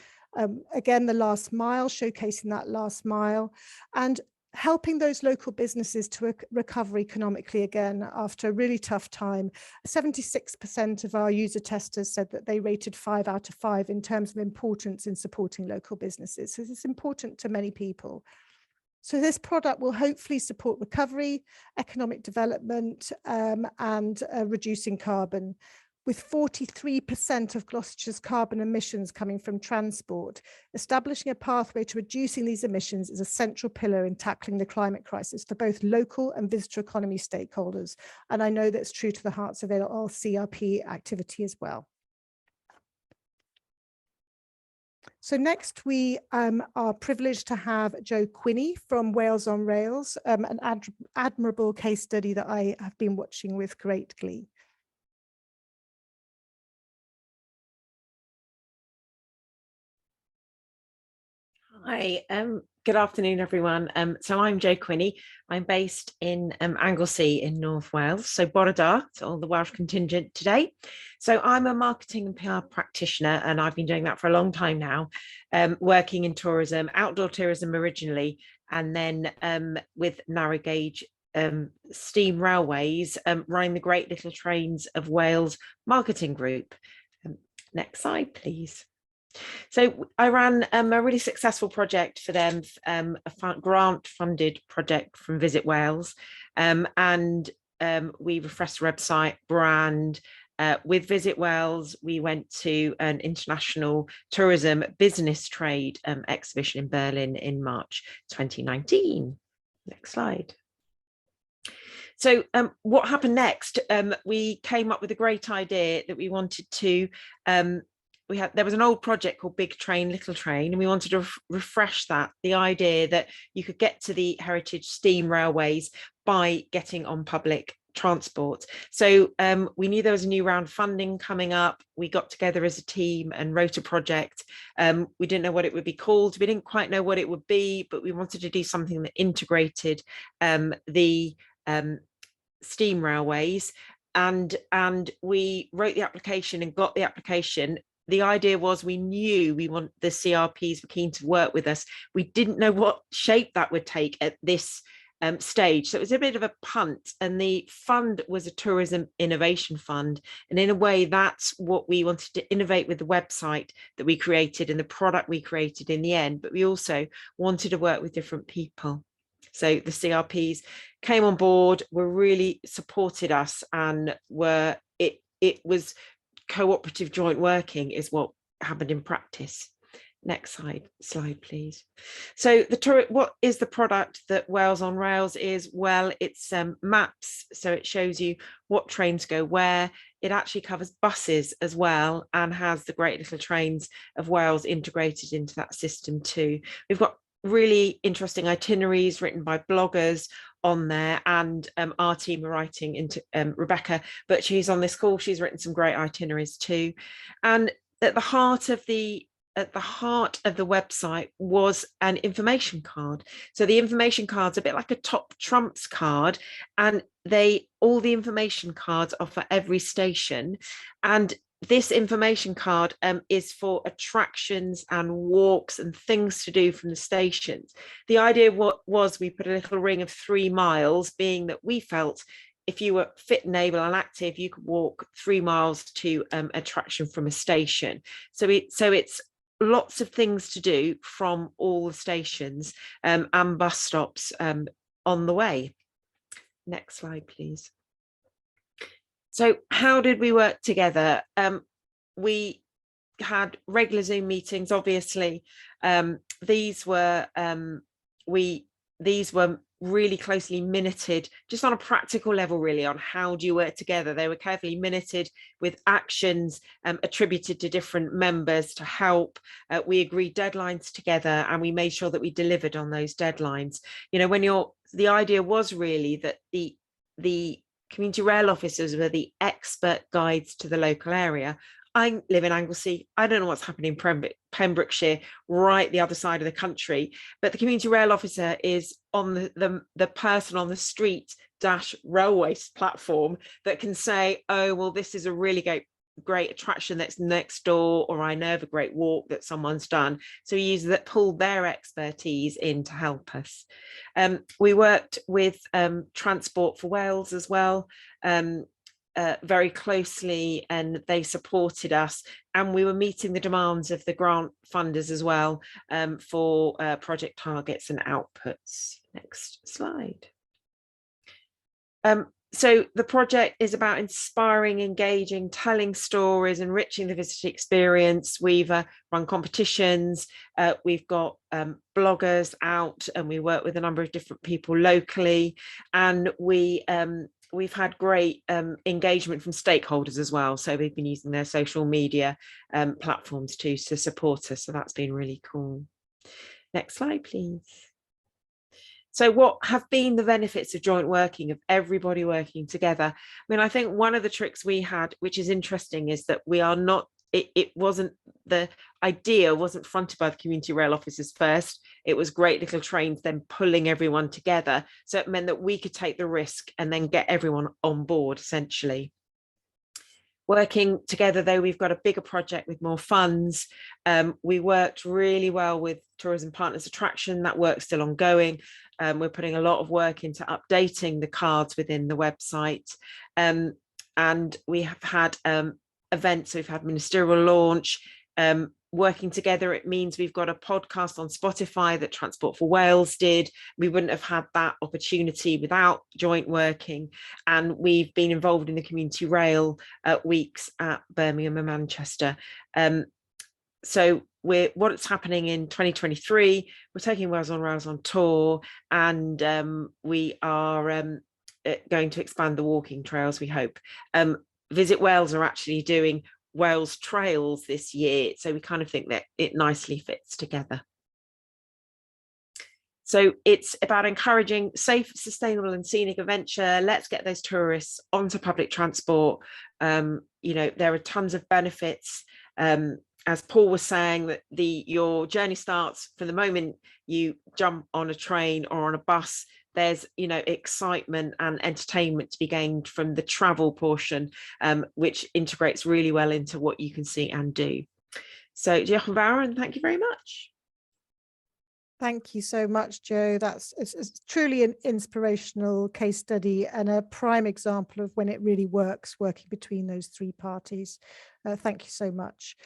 Again, the last mile, showcasing that last mile. And helping those local businesses to recover economically again after a really tough time. 76% of our user testers said that they rated 5 out of 5 in terms of importance in supporting local businesses. So it's important to many people. So this product will hopefully support recovery, economic development, and reducing carbon. With 43% of Gloucestershire's carbon emissions coming from transport, establishing a pathway to reducing these emissions is a central pillar in tackling the climate crisis for both local and visitor economy stakeholders. And I know that's true to the hearts of our CRP activity as well. So next we are privileged to have Jo Quinney from Wales on Rails, an admirable case study that I have been watching with great glee. Hi, good afternoon, everyone. So I'm Jo Quinney. I'm based in Anglesey in North Wales, so Borodar, to all the Welsh contingent today. So I'm a marketing and PR practitioner, and I've been doing that for a long time now, working in tourism, outdoor tourism originally, and then with narrow gauge steam railways, running the Great Little Trains of Wales marketing group. Next slide, please. So I ran a really successful project for them, a grant-funded project from Visit Wales, and we refreshed the website, brand. With Visit Wales, we went to an international tourism business trade exhibition in Berlin in March 2019. Next slide. So what happened next? We came up with a great idea that we wanted to there was an old project called Big Train, Little Train, and we wanted to refresh that, the idea that you could get to the heritage steam railways by getting on public transport. So we knew there was a new round of funding coming up. We got together as a team and wrote a project. We didn't know what it would be called. We didn't quite know what it would be, but we wanted to do something that integrated the steam railways. And we wrote the application and got the application. The idea was the CRPs were keen to work with us. We didn't know what shape that would take at this stage. So it was a bit of a punt, and the fund was a tourism innovation fund. And in a way, that's what we wanted to innovate with the website that we created and the product we created in the end. But we also wanted to work with different people. So the CRPs came on board, really supported us, and it was cooperative joint working is what happened in practice. Next slide, please. So what is the product that Wales on Rails is? Well, it's maps. So it shows you what trains go where. It actually covers buses as well, and has the Great Little Trains of Wales integrated into that system too. We've got really interesting itineraries written by bloggers on there, and our team are writing into Rebecca, but she's on this call. She's written some great itineraries too. And at the heart of the website was an information card. So the information card's a bit like a top trumps card, and all the information cards are for every station. And this information card is for attractions and walks and things to do from the stations. The idea was we put a little ring of 3 miles, being that we felt if you were fit and able and active, you could walk 3 miles to attraction from a station. So it's lots of things to do from all the stations and bus stops on the way. Next slide, please. So how did we work together? We had regular Zoom meetings, obviously. These were really closely minuted, just on a practical level, really, on how do you work together. They were carefully minuted with actions attributed to different members to help. We agreed deadlines together, and we made sure that we delivered on those deadlines. You know, the idea was really that the community rail officers were the expert guides to the local area. I live in Anglesey. I don't know what's happening in Pembrokeshire, right the other side of the country, but the community rail officer is on the person on the street railway platform that can say, oh, well, this is a really great attraction that's next door, or I know of a great walk that someone's done. So we use that, pull their expertise in to help us. We worked with Transport for Wales as well, very closely, and they supported us, and we were meeting the demands of the grant funders as well, for project targets and outputs. Next slide. So the project is about inspiring, engaging, telling stories, enriching the visitor experience. We've run competitions, we've got bloggers out, and we work with a number of different people locally, and we've had great engagement from stakeholders as well. So we've been using their social media platforms too to support us. So that's been really cool. Next slide, please. So what have been the benefits of joint working, of everybody working together? I mean, I think one of the tricks we had, which is interesting, is that we are not, it wasn't, the idea wasn't fronted by the community rail officers first. It was great little trains then pulling everyone together. So it meant that we could take the risk and then get everyone on board, essentially. Working together, though, we've got a bigger project with more funds. We worked really well with Tourism Partners Attraction. That work's still ongoing. We're putting a lot of work into updating the cards within the website. And we have had events. We've had ministerial launch. Working together, it means we've got a podcast on Spotify that Transport for Wales did. We wouldn't have had that opportunity without joint working. And we've been involved in the community rail weeks at Birmingham and Manchester. So what's happening in 2023, we're taking Wales on Rails on tour, and we are going to expand the walking trails, we hope. Visit Wales are actually doing Wales trails this year, so we kind of think that it nicely fits together. So it's about encouraging safe, sustainable and scenic adventure. Let's get those tourists onto public transport. You know, there are tons of benefits. As Paul was saying, that your journey starts from the moment you jump on a train or on a bus. There's, you know, excitement and entertainment to be gained from the travel portion, which integrates really well into what you can see and do. So, Jochen Bauer, and thank you very much. Thank you so much, Jo. It's truly an inspirational case study and a prime example of when it really works, working between those three parties. Thank you so much.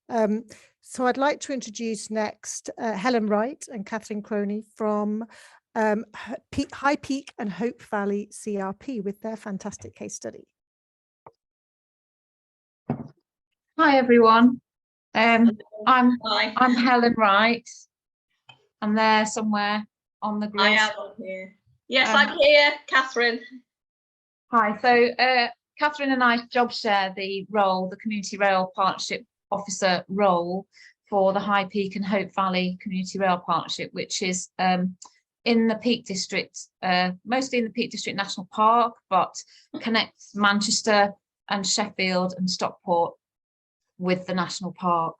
So I'd like to introduce next Helen Wright and Catherine Croney from High Peak and Hope Valley CRP with their fantastic case study. Hi everyone. I'm Helen Wright. I'm there somewhere on the grid. I am on here. Yes, I'm here, Catherine. Hi. So Catherine and I job share the role, the Community Rail Partnership Officer role for the High Peak and Hope Valley Community Rail Partnership, which is in the Peak District, mostly in the Peak District National Park, but connects Manchester and Sheffield and Stockport with the National Park.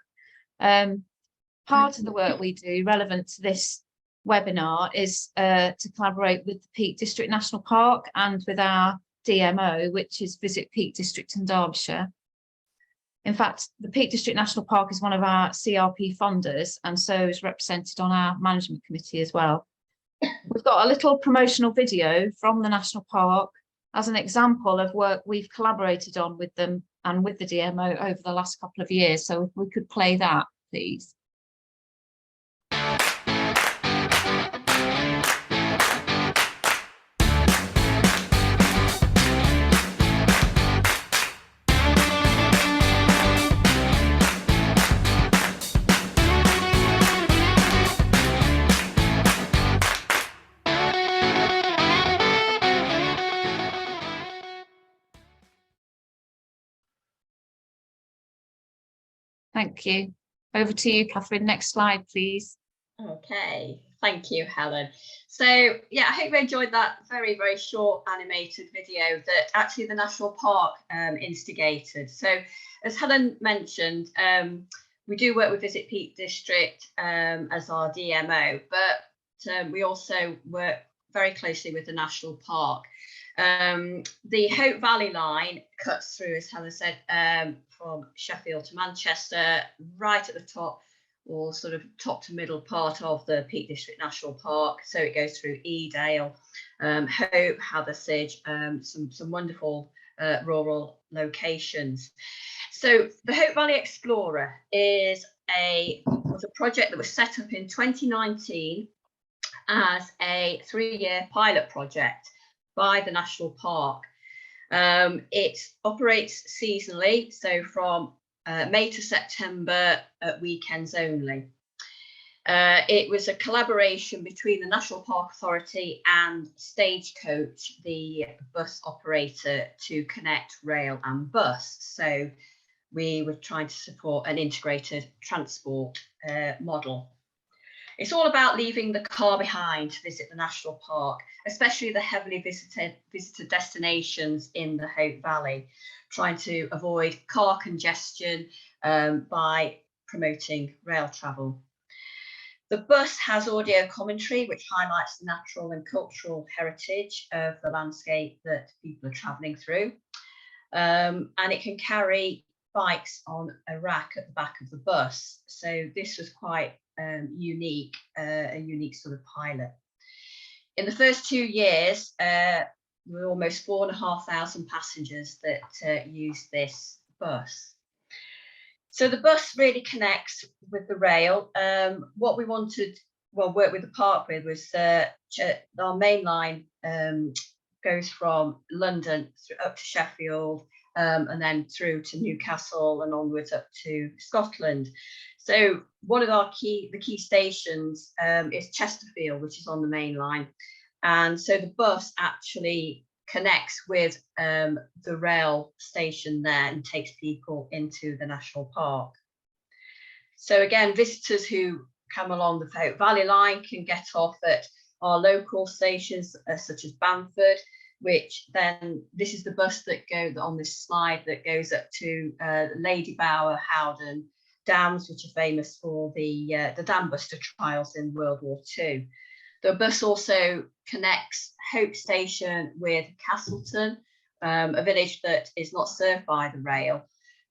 Part of the work we do relevant to this webinar is to collaborate with the Peak District National Park and with our DMO, which is Visit Peak District in Derbyshire. In fact, the Peak District National Park is one of our CRP funders, and so is represented on our management committee as well. We've got a little promotional video from the National Park as an example of work we've collaborated on with them and with the DMO over the last couple of years. So if we could play that, please. Thank you. Over to you, Catherine. Next slide, please. Okay, thank you, Helen. So yeah, I hope you enjoyed that very, very short animated video that actually the National Park instigated. So as Helen mentioned, we do work with Visit Peak District as our DMO, but we also work very closely with the National Park. The Hope Valley line cuts through, as Helen said, from Sheffield to Manchester, right at the top, or sort of top to middle part of the Peak District National Park. So it goes through Edale, Hope, Hathersage, some wonderful rural locations. So the Hope Valley Explorer was a project that was set up in 2019 as a 3-year pilot project by the National Park. It operates seasonally, so from May to September at weekends only. It was a collaboration between the National Park Authority and Stagecoach, the bus operator, to connect rail and bus. So we were trying to support an integrated transport model. It's all about leaving the car behind to visit the National Park, especially the heavily visited destinations in the Hope Valley, trying to avoid car congestion by promoting rail travel. The bus has audio commentary, which highlights the natural and cultural heritage of the landscape that people are travelling through. And it can carry bikes on a rack at the back of the bus. So this was quite unique, a unique sort of pilot. In the first 2 years, there were almost 4,500 passengers that used this bus. So the bus really connects with the rail. What we wanted, work with the park with was our main line goes from London up to Sheffield, and then through to Newcastle and onwards up to Scotland. So one of the key stations is Chesterfield, which is on the main line. And so the bus actually connects with the rail station there and takes people into the National Park. So again, visitors who come along the Hope Valley line can get off at our local stations such as Bamford, which then this is the bus that goes on this slide that goes up to Lady Bower, Howden dams, which are famous for the dam buster trials in World War II. The bus also connects Hope Station with Castleton, a village that is not served by the rail,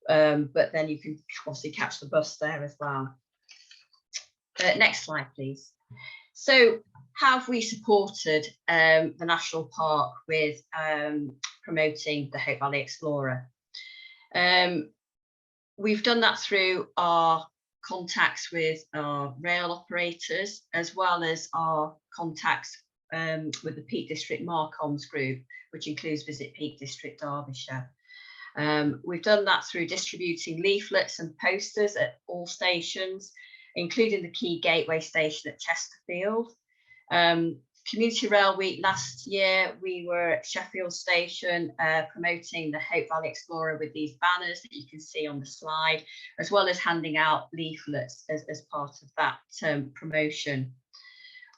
but then you can obviously catch the bus there as well. Next slide, please. So how have we supported the National Park with promoting the Hope Valley Explorer? We've done that through our contacts with our rail operators, as well as our contacts with the Peak District Marcoms group, which includes Visit Peak District Derbyshire. We've done that through distributing leaflets and posters at all stations, including the key gateway station at Chesterfield. Community Rail Week last year, we were at Sheffield Station promoting the Hope Valley Explorer with these banners that you can see on the slide, as well as handing out leaflets as part of that promotion.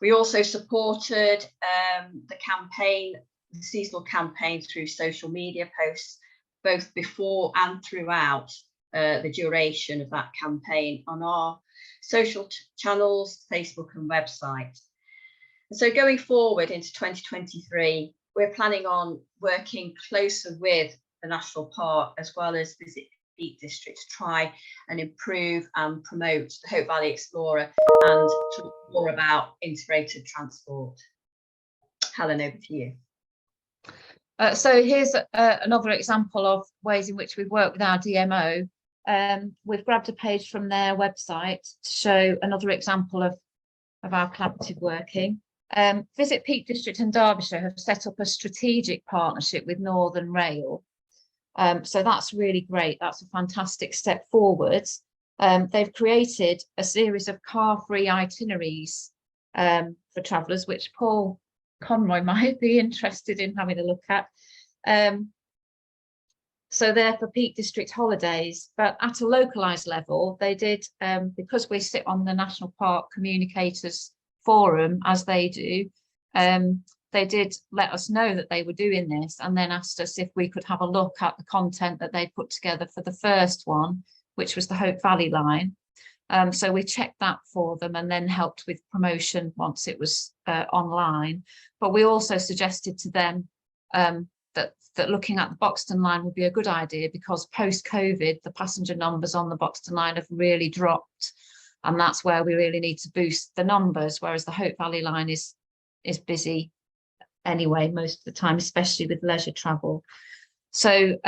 We also supported the campaign, the seasonal campaign, through social media posts, both before and throughout the duration of that campaign on our social channels, Facebook and website. And so going forward into 2023, we're planning on working closer with the National Park as well as Visit Peak District to try and improve and promote the Hope Valley Explorer and talk more about integrated transport. Helen, over to you. So here's another example of ways in which we've worked with our DMO. We've grabbed a page from their website to show another example of our collaborative working. Visit Peak District and Derbyshire have set up a strategic partnership with Northern Rail. So that's really great. That's a fantastic step forwards. They've created a series of car-free itineraries for travellers, which Paul Conroy might be interested in having a look at. So they're for Peak District holidays, but at a localised level, they did, because we sit on the National Park Communicators Forum, as they do, they did let us know that they were doing this and then asked us if we could have a look at the content that they put together for the first one, which was the Hope Valley line. So we checked that for them and then helped with promotion once it was online. But we also suggested to them that looking at the Buxton line would be a good idea, because post-COVID, the passenger numbers on the Buxton line have really dropped, and that's where we really need to boost the numbers, whereas the Hope Valley line is busy anyway most of the time, especially with leisure travel. So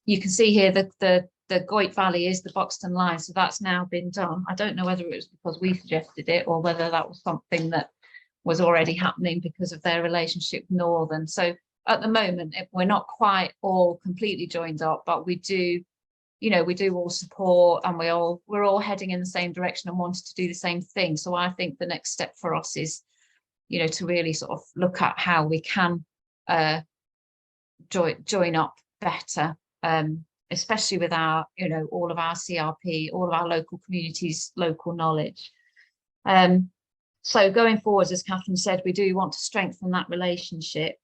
you can see here that the Goyt Valley is the Buxton line, so that's now been done. I don't know whether it was because we suggested it or whether that was something that was already happening because of their relationship with Northern. So at the moment, we're not quite all completely joined up, but we do, you know, we do all support, and we're all heading in the same direction and wanting to do the same thing. So I think the next step for us is, you know, to really sort of look at how we can join up better, especially with our, you know, all of our CRP, all of our local communities, local knowledge. So going forward, as Catherine said, we do want to strengthen that relationship.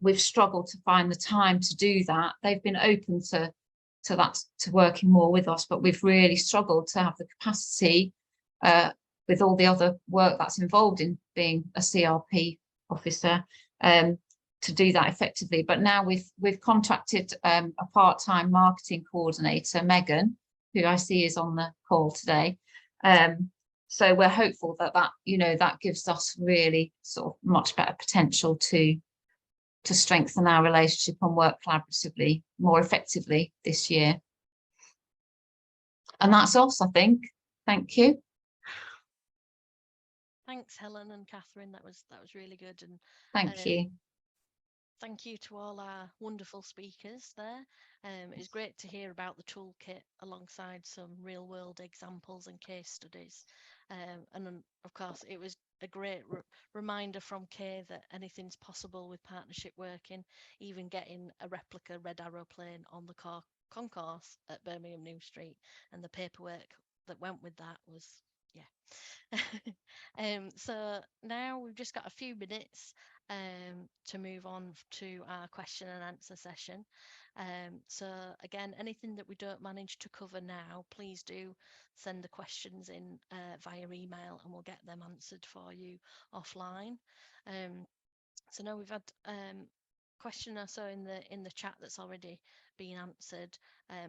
We've struggled to find the time to do that. They've been open to working more with us, but we've really struggled to have the capacity with all the other work that's involved in being a CRP officer to do that effectively. But now we've contacted a part-time marketing coordinator, Megan, who I see is on the call today. So we're hopeful that you know, that gives us really sort of much better potential to strengthen our relationship and work collaboratively more effectively this year. And that's us, I think. Thank you. Thanks, Helen and Catherine. That was really good. And thank you. Thank you to all our wonderful speakers there. It was great to hear about the toolkit alongside some real world examples and case studies. And of course, it was a great reminder from Kay that anything's possible with partnership working, even getting a replica Red Arrow plane on the concourse at Birmingham New Street, and the paperwork that went with that was, yeah. So now we've just got a few minutes to move on to our question and answer session. So again, anything that we don't manage to cover now, please do send the questions in via email, and we'll get them answered for you offline. So now we've had question or so in the chat that's already been answered,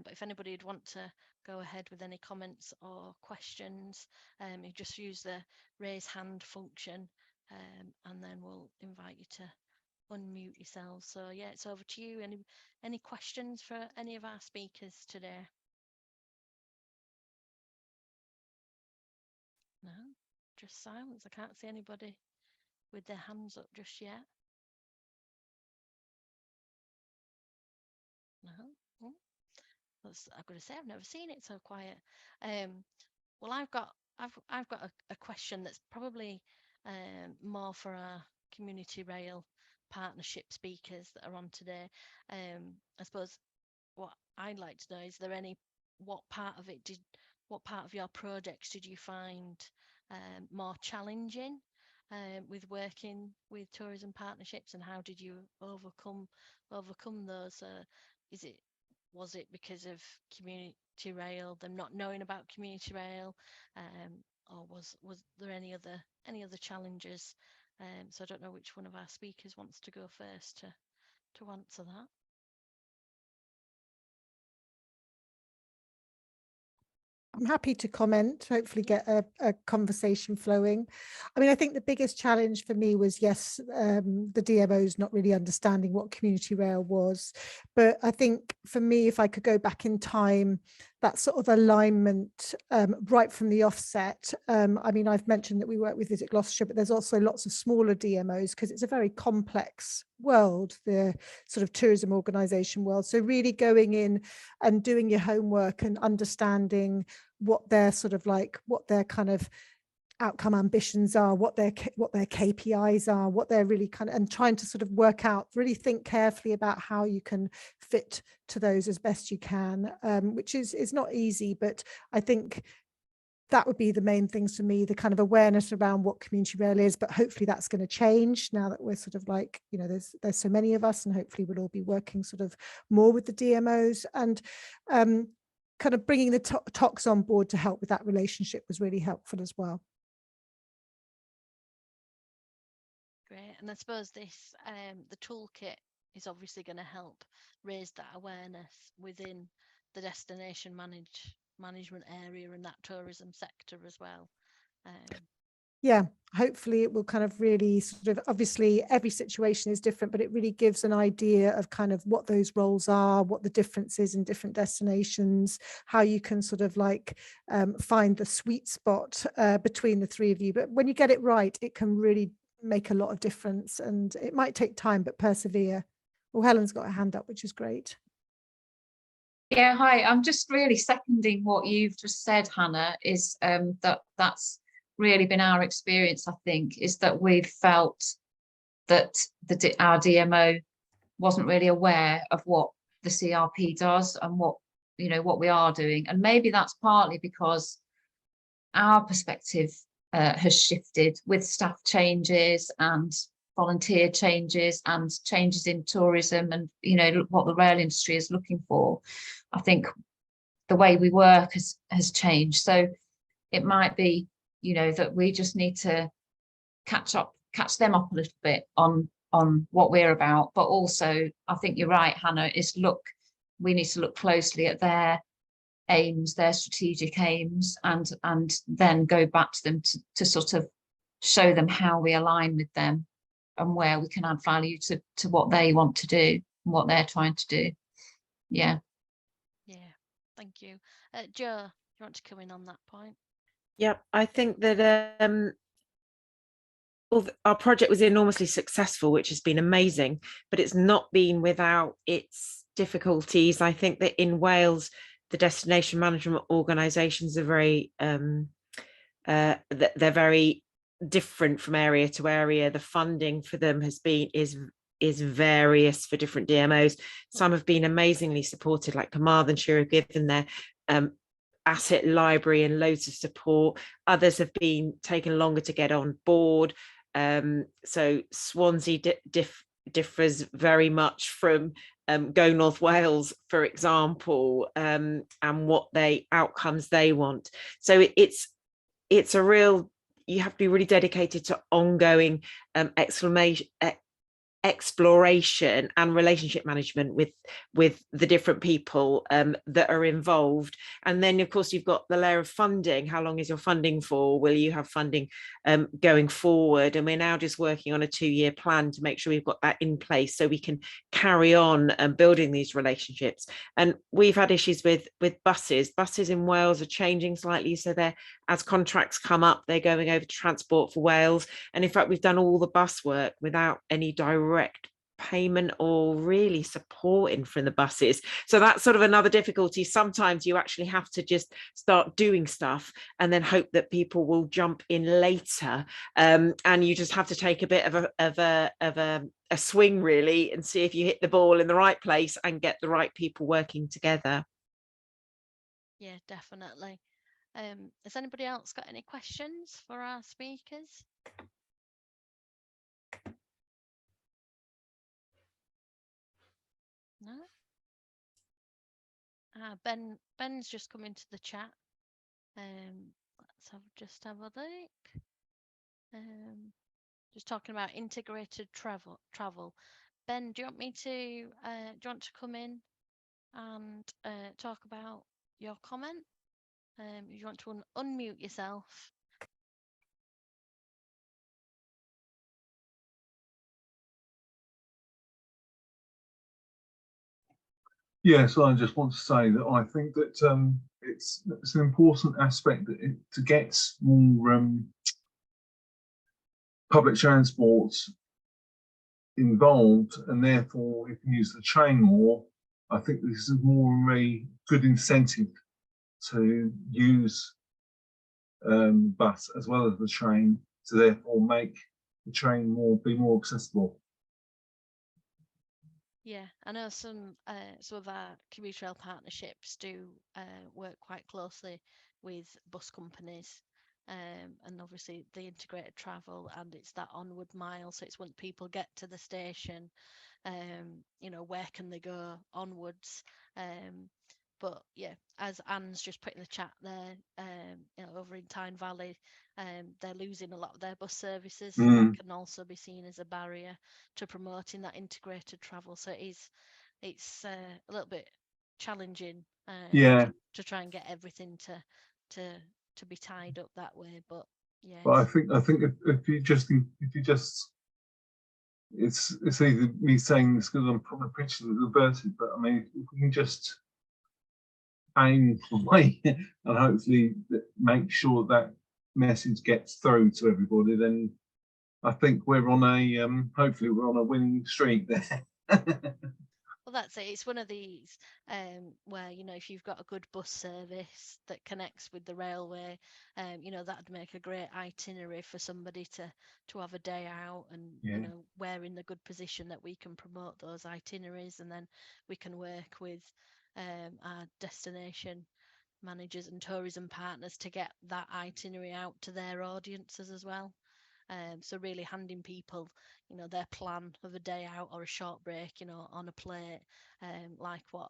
but if anybody would want to go ahead with any comments or questions, you just use the raise hand function, and then we'll invite you to unmute yourselves. So yeah, it's over to you. Any questions for any of our speakers today? No, just silence. I can't see anybody with their hands up just yet. No. I've got to say, I've never seen it so quiet. Well, I've got a question that's probably more for our community rail partnership speakers that are on today. I suppose what I'd like to know is what part of your projects did you find more challenging with working with tourism partnerships, and how did you overcome those? Was it because of community rail, them not knowing about community rail, or was there any other challenges? So I don't know which one of our speakers wants to go first to answer that. I'm happy to comment, hopefully get a conversation flowing. I mean, I think the biggest challenge for me was, yes, the DMOs not really understanding what community rail was. But I think for me, if I could go back in time, that sort of alignment right from the offset. I mean, I've mentioned that we work with Visit Gloucestershire, but there's also lots of smaller DMOs because it's a very complex world, the sort of tourism organisation world. So really going in and doing your homework and understanding what their sort of like, what their kind of outcome ambitions are, what their KPIs are, what they're really kind of, and trying to sort of work out, really think carefully about how you can fit to those as best you can, which is not easy, but I think that would be the main things for me, the kind of awareness around what community rail is, but hopefully that's going to change now that we're sort of like, you know, there's so many of us, and hopefully we'll all be working sort of more with the DMOs, and kind of bringing the TOCs on board to help with that relationship was really helpful as well. Great. And I suppose this, the toolkit is obviously going to help raise that awareness within the destination management area and that tourism sector as well. Yeah, hopefully it will kind of really sort of, obviously every situation is different, but it really gives an idea of kind of what those roles are, what the difference is in different destinations, how you can sort of like find the sweet spot between the three of you. But when you get it right, it can really make a lot of difference, and it might take time, but persevere. Well, Helen's got a hand up, which is great. Yeah, hi. I'm just really seconding what you've just said, Hannah, is that's really been our experience, I think, is that we've felt that our DMO wasn't really aware of what the CRP does and what we are doing. And maybe that's partly because our perspective has shifted with staff changes and volunteer changes and changes in tourism and what the rail industry is looking for. I think the way we work has changed. So it might be that we just need to catch them up a little bit on what we're about. But also, I think you're right, Hannah, we need to look closely at their aims, their strategic aims, and then go back to them to sort of show them how we align with them and where we can add value to what they want to do and what they're trying to do. Yeah. Thank you. Jo, you want to come in on that point? Yep, I think that our project was enormously successful, which has been amazing, but it's not been without its difficulties. I think that in Wales, the destination management organisations are very they're very different from area to area. The funding for them is various for different DMOs. Some have been amazingly supported, like Carmarthenshire have given their asset library and loads of support. Others have been taken longer to get on board. So Swansea differs very much from Go North Wales, for example, and what outcomes they want. So it's a real, you have to be really dedicated to ongoing exploration and relationship management with the different people that are involved. And then of course you've got the layer of funding. How long is your funding for? Will you have funding going forward? And we're now just working on a 2-year plan to make sure we've got that in place so we can carry on building these relationships. And we've had issues with buses in Wales are changing slightly, so they're, as contracts come up, they're going over to Transport for Wales. And in fact, we've done all the bus work without any direct payment or really supporting from the buses. So that's sort of another difficulty. Sometimes you actually have to just start doing stuff and then hope that people will jump in later. And you just have to take a bit of a swing really and see if you hit the ball in the right place and get the right people working together. Yeah, definitely. Has anybody else got any questions for our speakers? No? Ben's just come into the chat. Let's just have a look. Just talking about integrated travel. Ben, do you want me to do you want to come in and talk about your comment? If you want to unmute yourself. Yes, I just want to say that I think that it's an important aspect to get more public transport involved, and therefore you can use the train more. I think this is more of a good incentive to use bus as well as the train, to therefore make the train be more accessible. Yeah, I know some of our commuter rail partnerships do work quite closely with bus companies, and obviously the integrated travel, and it's that onward mile. So it's when people get to the station, where can they go onwards? But yeah, as Anne's just put in the chat there, you know, over in Tyne Valley, they're losing a lot of their bus services, so that can also be seen as a barrier to promoting that integrated travel. So it's a little bit challenging to try and get everything to be tied up that way. But yeah, but I think if you just it's either me saying this because I'm probably preaching to the converted, but I mean, if we can just aim away and hopefully make sure that message gets through to everybody, then I think we're on a hopefully we're on a winning streak there. Well, that's it. It's one of these where, you know, if you've got a good bus service that connects with the railway, you know, that'd make a great itinerary for somebody to have a day out, and you know, we're in the good position that we can promote those itineraries, and then we can work with our destination managers and tourism partners to get that itinerary out to their audiences as well. So really handing people, you know, their plan of a day out or a short break, you know, on a plate, like what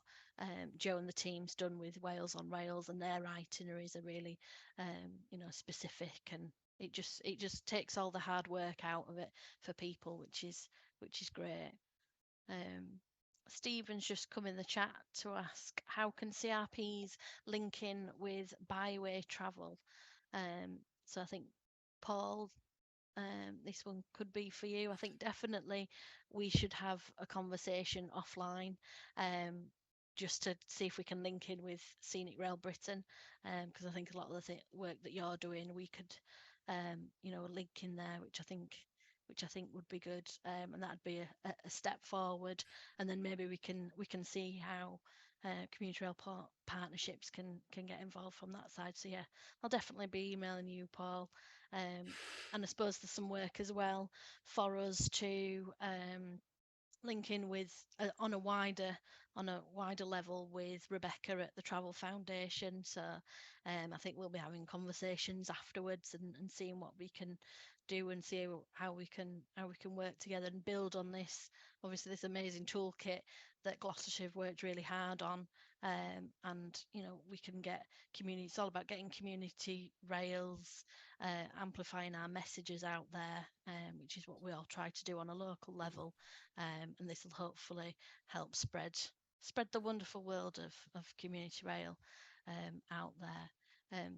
Joe and the team's done with Wales on Rails, and their itineraries are really, you know, specific, and it just takes all the hard work out of it for people, which is great. Stephen's just come in the chat to ask, how can CRPs link in with Byway travel? So I think Paul, this one could be for you. I think definitely we should have a conversation offline, just to see if we can link in with Scenic Rail Britain, because I think a lot of the work that you're doing, we could, you know, link in there, which I think would be good, and that'd be a step forward. And then maybe we can see how community rail partnerships can get involved from that side. So yeah, I'll definitely be emailing you, Paul. And I suppose there's some work as well for us to link in with on a wider level with Rebecca at the Travel Foundation. So I think we'll be having conversations afterwards and seeing what we can do, and see how we can work together and build on this, obviously this amazing toolkit that Gloucestershire have worked really hard on. And you know, we can get community, it's all about getting community rails, amplifying our messages out there, which is what we all try to do on a local level, and this will hopefully help spread the wonderful world of community rail out there.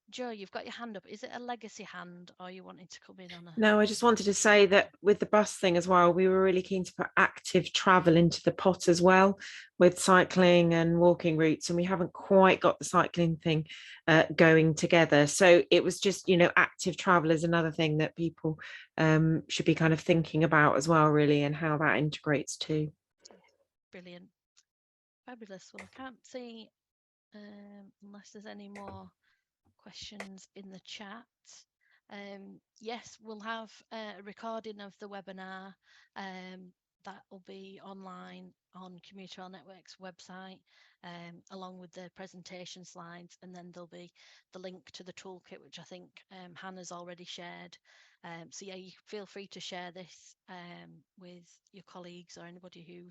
Joe, you've got your hand up. Is it a legacy hand, or you wanting to come in on a... No, I just wanted to say that with the bus thing as well, we were really keen to put active travel into the pot as well, with cycling and walking routes, and we haven't quite got the cycling thing going together. So it was just, you know, active travel is another thing that people should be kind of thinking about as well, really, and how that integrates too. Brilliant. Fabulous. Well, I can't see unless there's any more questions in the chat. Yes, we'll have a recording of the webinar that will be online on Commuter Rail Network's website, along with the presentation slides, and then there'll be the link to the toolkit, which I think Hannah's already shared. So yeah, you feel free to share this with your colleagues or anybody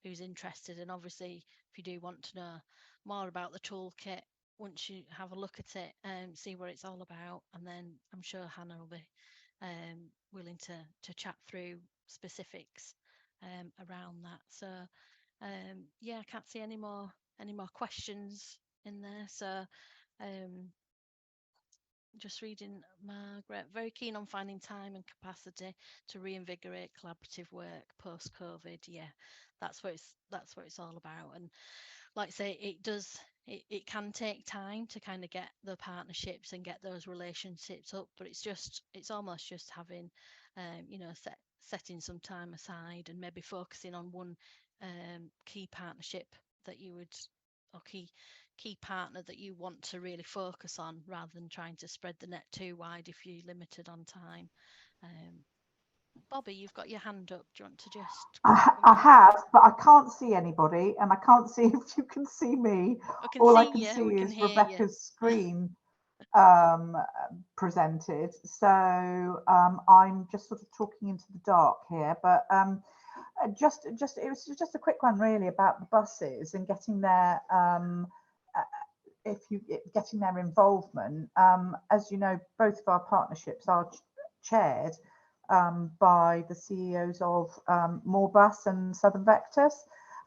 who's interested. And obviously, if you do want to know more about the toolkit, once you have a look at it and see what it's all about, and then I'm sure Hannah will be willing to chat through specifics around that. So yeah, I can't see any more questions in there. So just reading Margaret, very keen on finding time and capacity to reinvigorate collaborative work post COVID. Yeah, that's what it's all about. And like I say, it can take time to kind of get the partnerships and get those relationships up, but it's almost just having you know, setting some time aside and maybe focusing on one key partnership that you would, or key partner that you want to really focus on, rather than trying to spread the net too wide if you're limited on time. Bobby, you've got your hand up. Do you want to just... I have, but I can't see anybody, and I can't see if you can see me. All I can see is Rebecca's screen presented. So I'm just sort of talking into the dark here, but Just it was just a quick one really about the buses and getting their getting their involvement. As you know, both of our partnerships are chaired by the CEOs of Moorbus and Southern Vectors,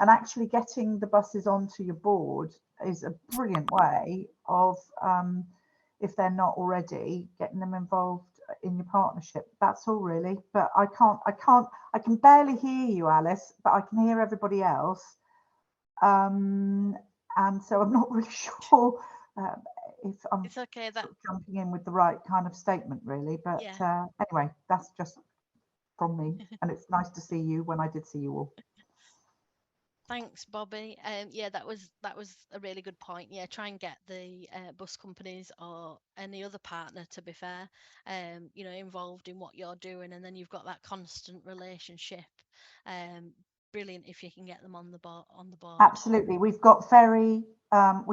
and actually getting the buses onto your board is a brilliant way of, if they're not already, getting them involved in your partnership. That's all really. But I can barely hear you, Alice, but I can hear everybody else. And so I'm not really sure if I'm it's okay that jumping in with the right kind of statement really, but yeah. Anyway, that's just from me. And it's nice to see you when I did see you all. Thanks, Bobby. Yeah, that was a really good point. Yeah, try and get the bus companies or any other partner, to be fair, you know, involved in what you're doing, and then you've got that constant relationship. Brilliant if you can get them on the board. Absolutely, we've got ferry. So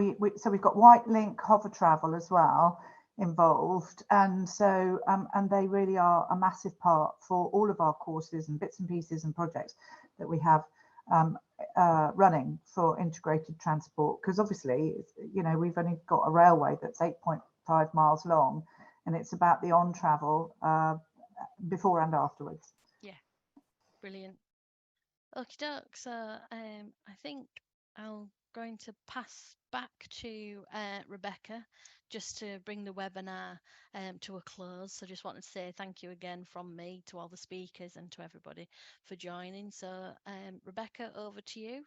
we've got White Link, Hover Travel as well involved, and so and they really are a massive part for all of our courses and bits and pieces and projects that we have running for integrated transport, because obviously, you know, we've only got a railway that's 8.5 miles long, and it's about the on travel before and afterwards. Yeah, brilliant. Okie doke. So I think I'm going to pass back to Rebecca just to bring the webinar to a close. So just wanted to say thank you again from me to all the speakers and to everybody for joining. So Rebecca, over to you.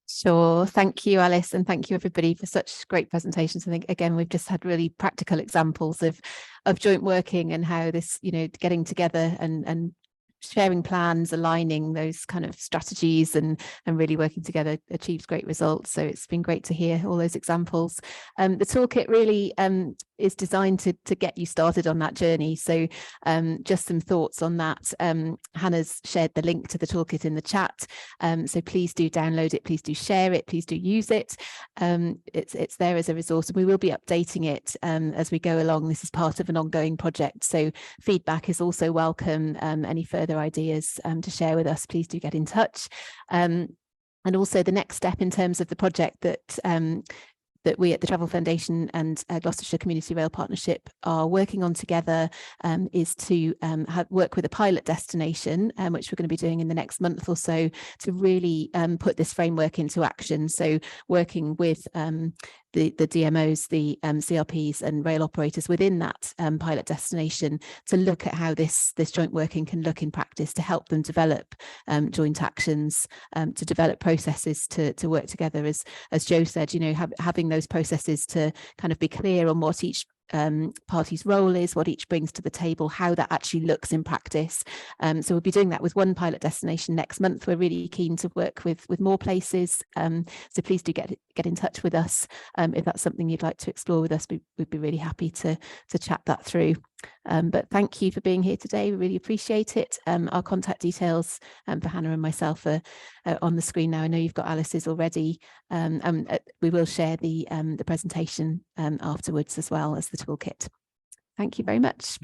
Sure. Thank you, Alice, and thank you everybody for such great presentations. I think again we've just had really practical examples of joint working and how this, you know, getting together and sharing plans, aligning those kind of strategies and really working together achieves great results. So it's been great to hear all those examples. The toolkit really is designed to get you started on that journey. So just some thoughts on that. Hannah's shared the link to the toolkit in the chat. So please do download it, please do share it, please do use it. It's there as a resource, and we will be updating it as we go along. This is part of an ongoing project, so feedback is also welcome. Any further ideas to share with us, please do get in touch. And also the next step in terms of the project that that we at the Travel Foundation and Gloucestershire Community Rail Partnership are working on together is to work with a pilot destination, which we're going to be doing in the next month or so, to really put this framework into action. So working with the DMOs, the CRPs and rail operators within that pilot destination to look at how this joint working can look in practice, to help them develop joint actions, to develop processes to work together. As Joe said, you know, having those processes to kind of be clear on what each party's role is, what each brings to the table, how that actually looks in practice. So we'll be doing that with one pilot destination next month. We're really keen to work with more places. So please do get in touch with us if that's something you'd like to explore with us. We'd be really happy to chat that through. But thank you for being here today. We really appreciate it. Our contact details for Hannah and myself are on the screen now. I know you've got Alice's already. We will share the presentation afterwards as well as the toolkit. Thank you very much.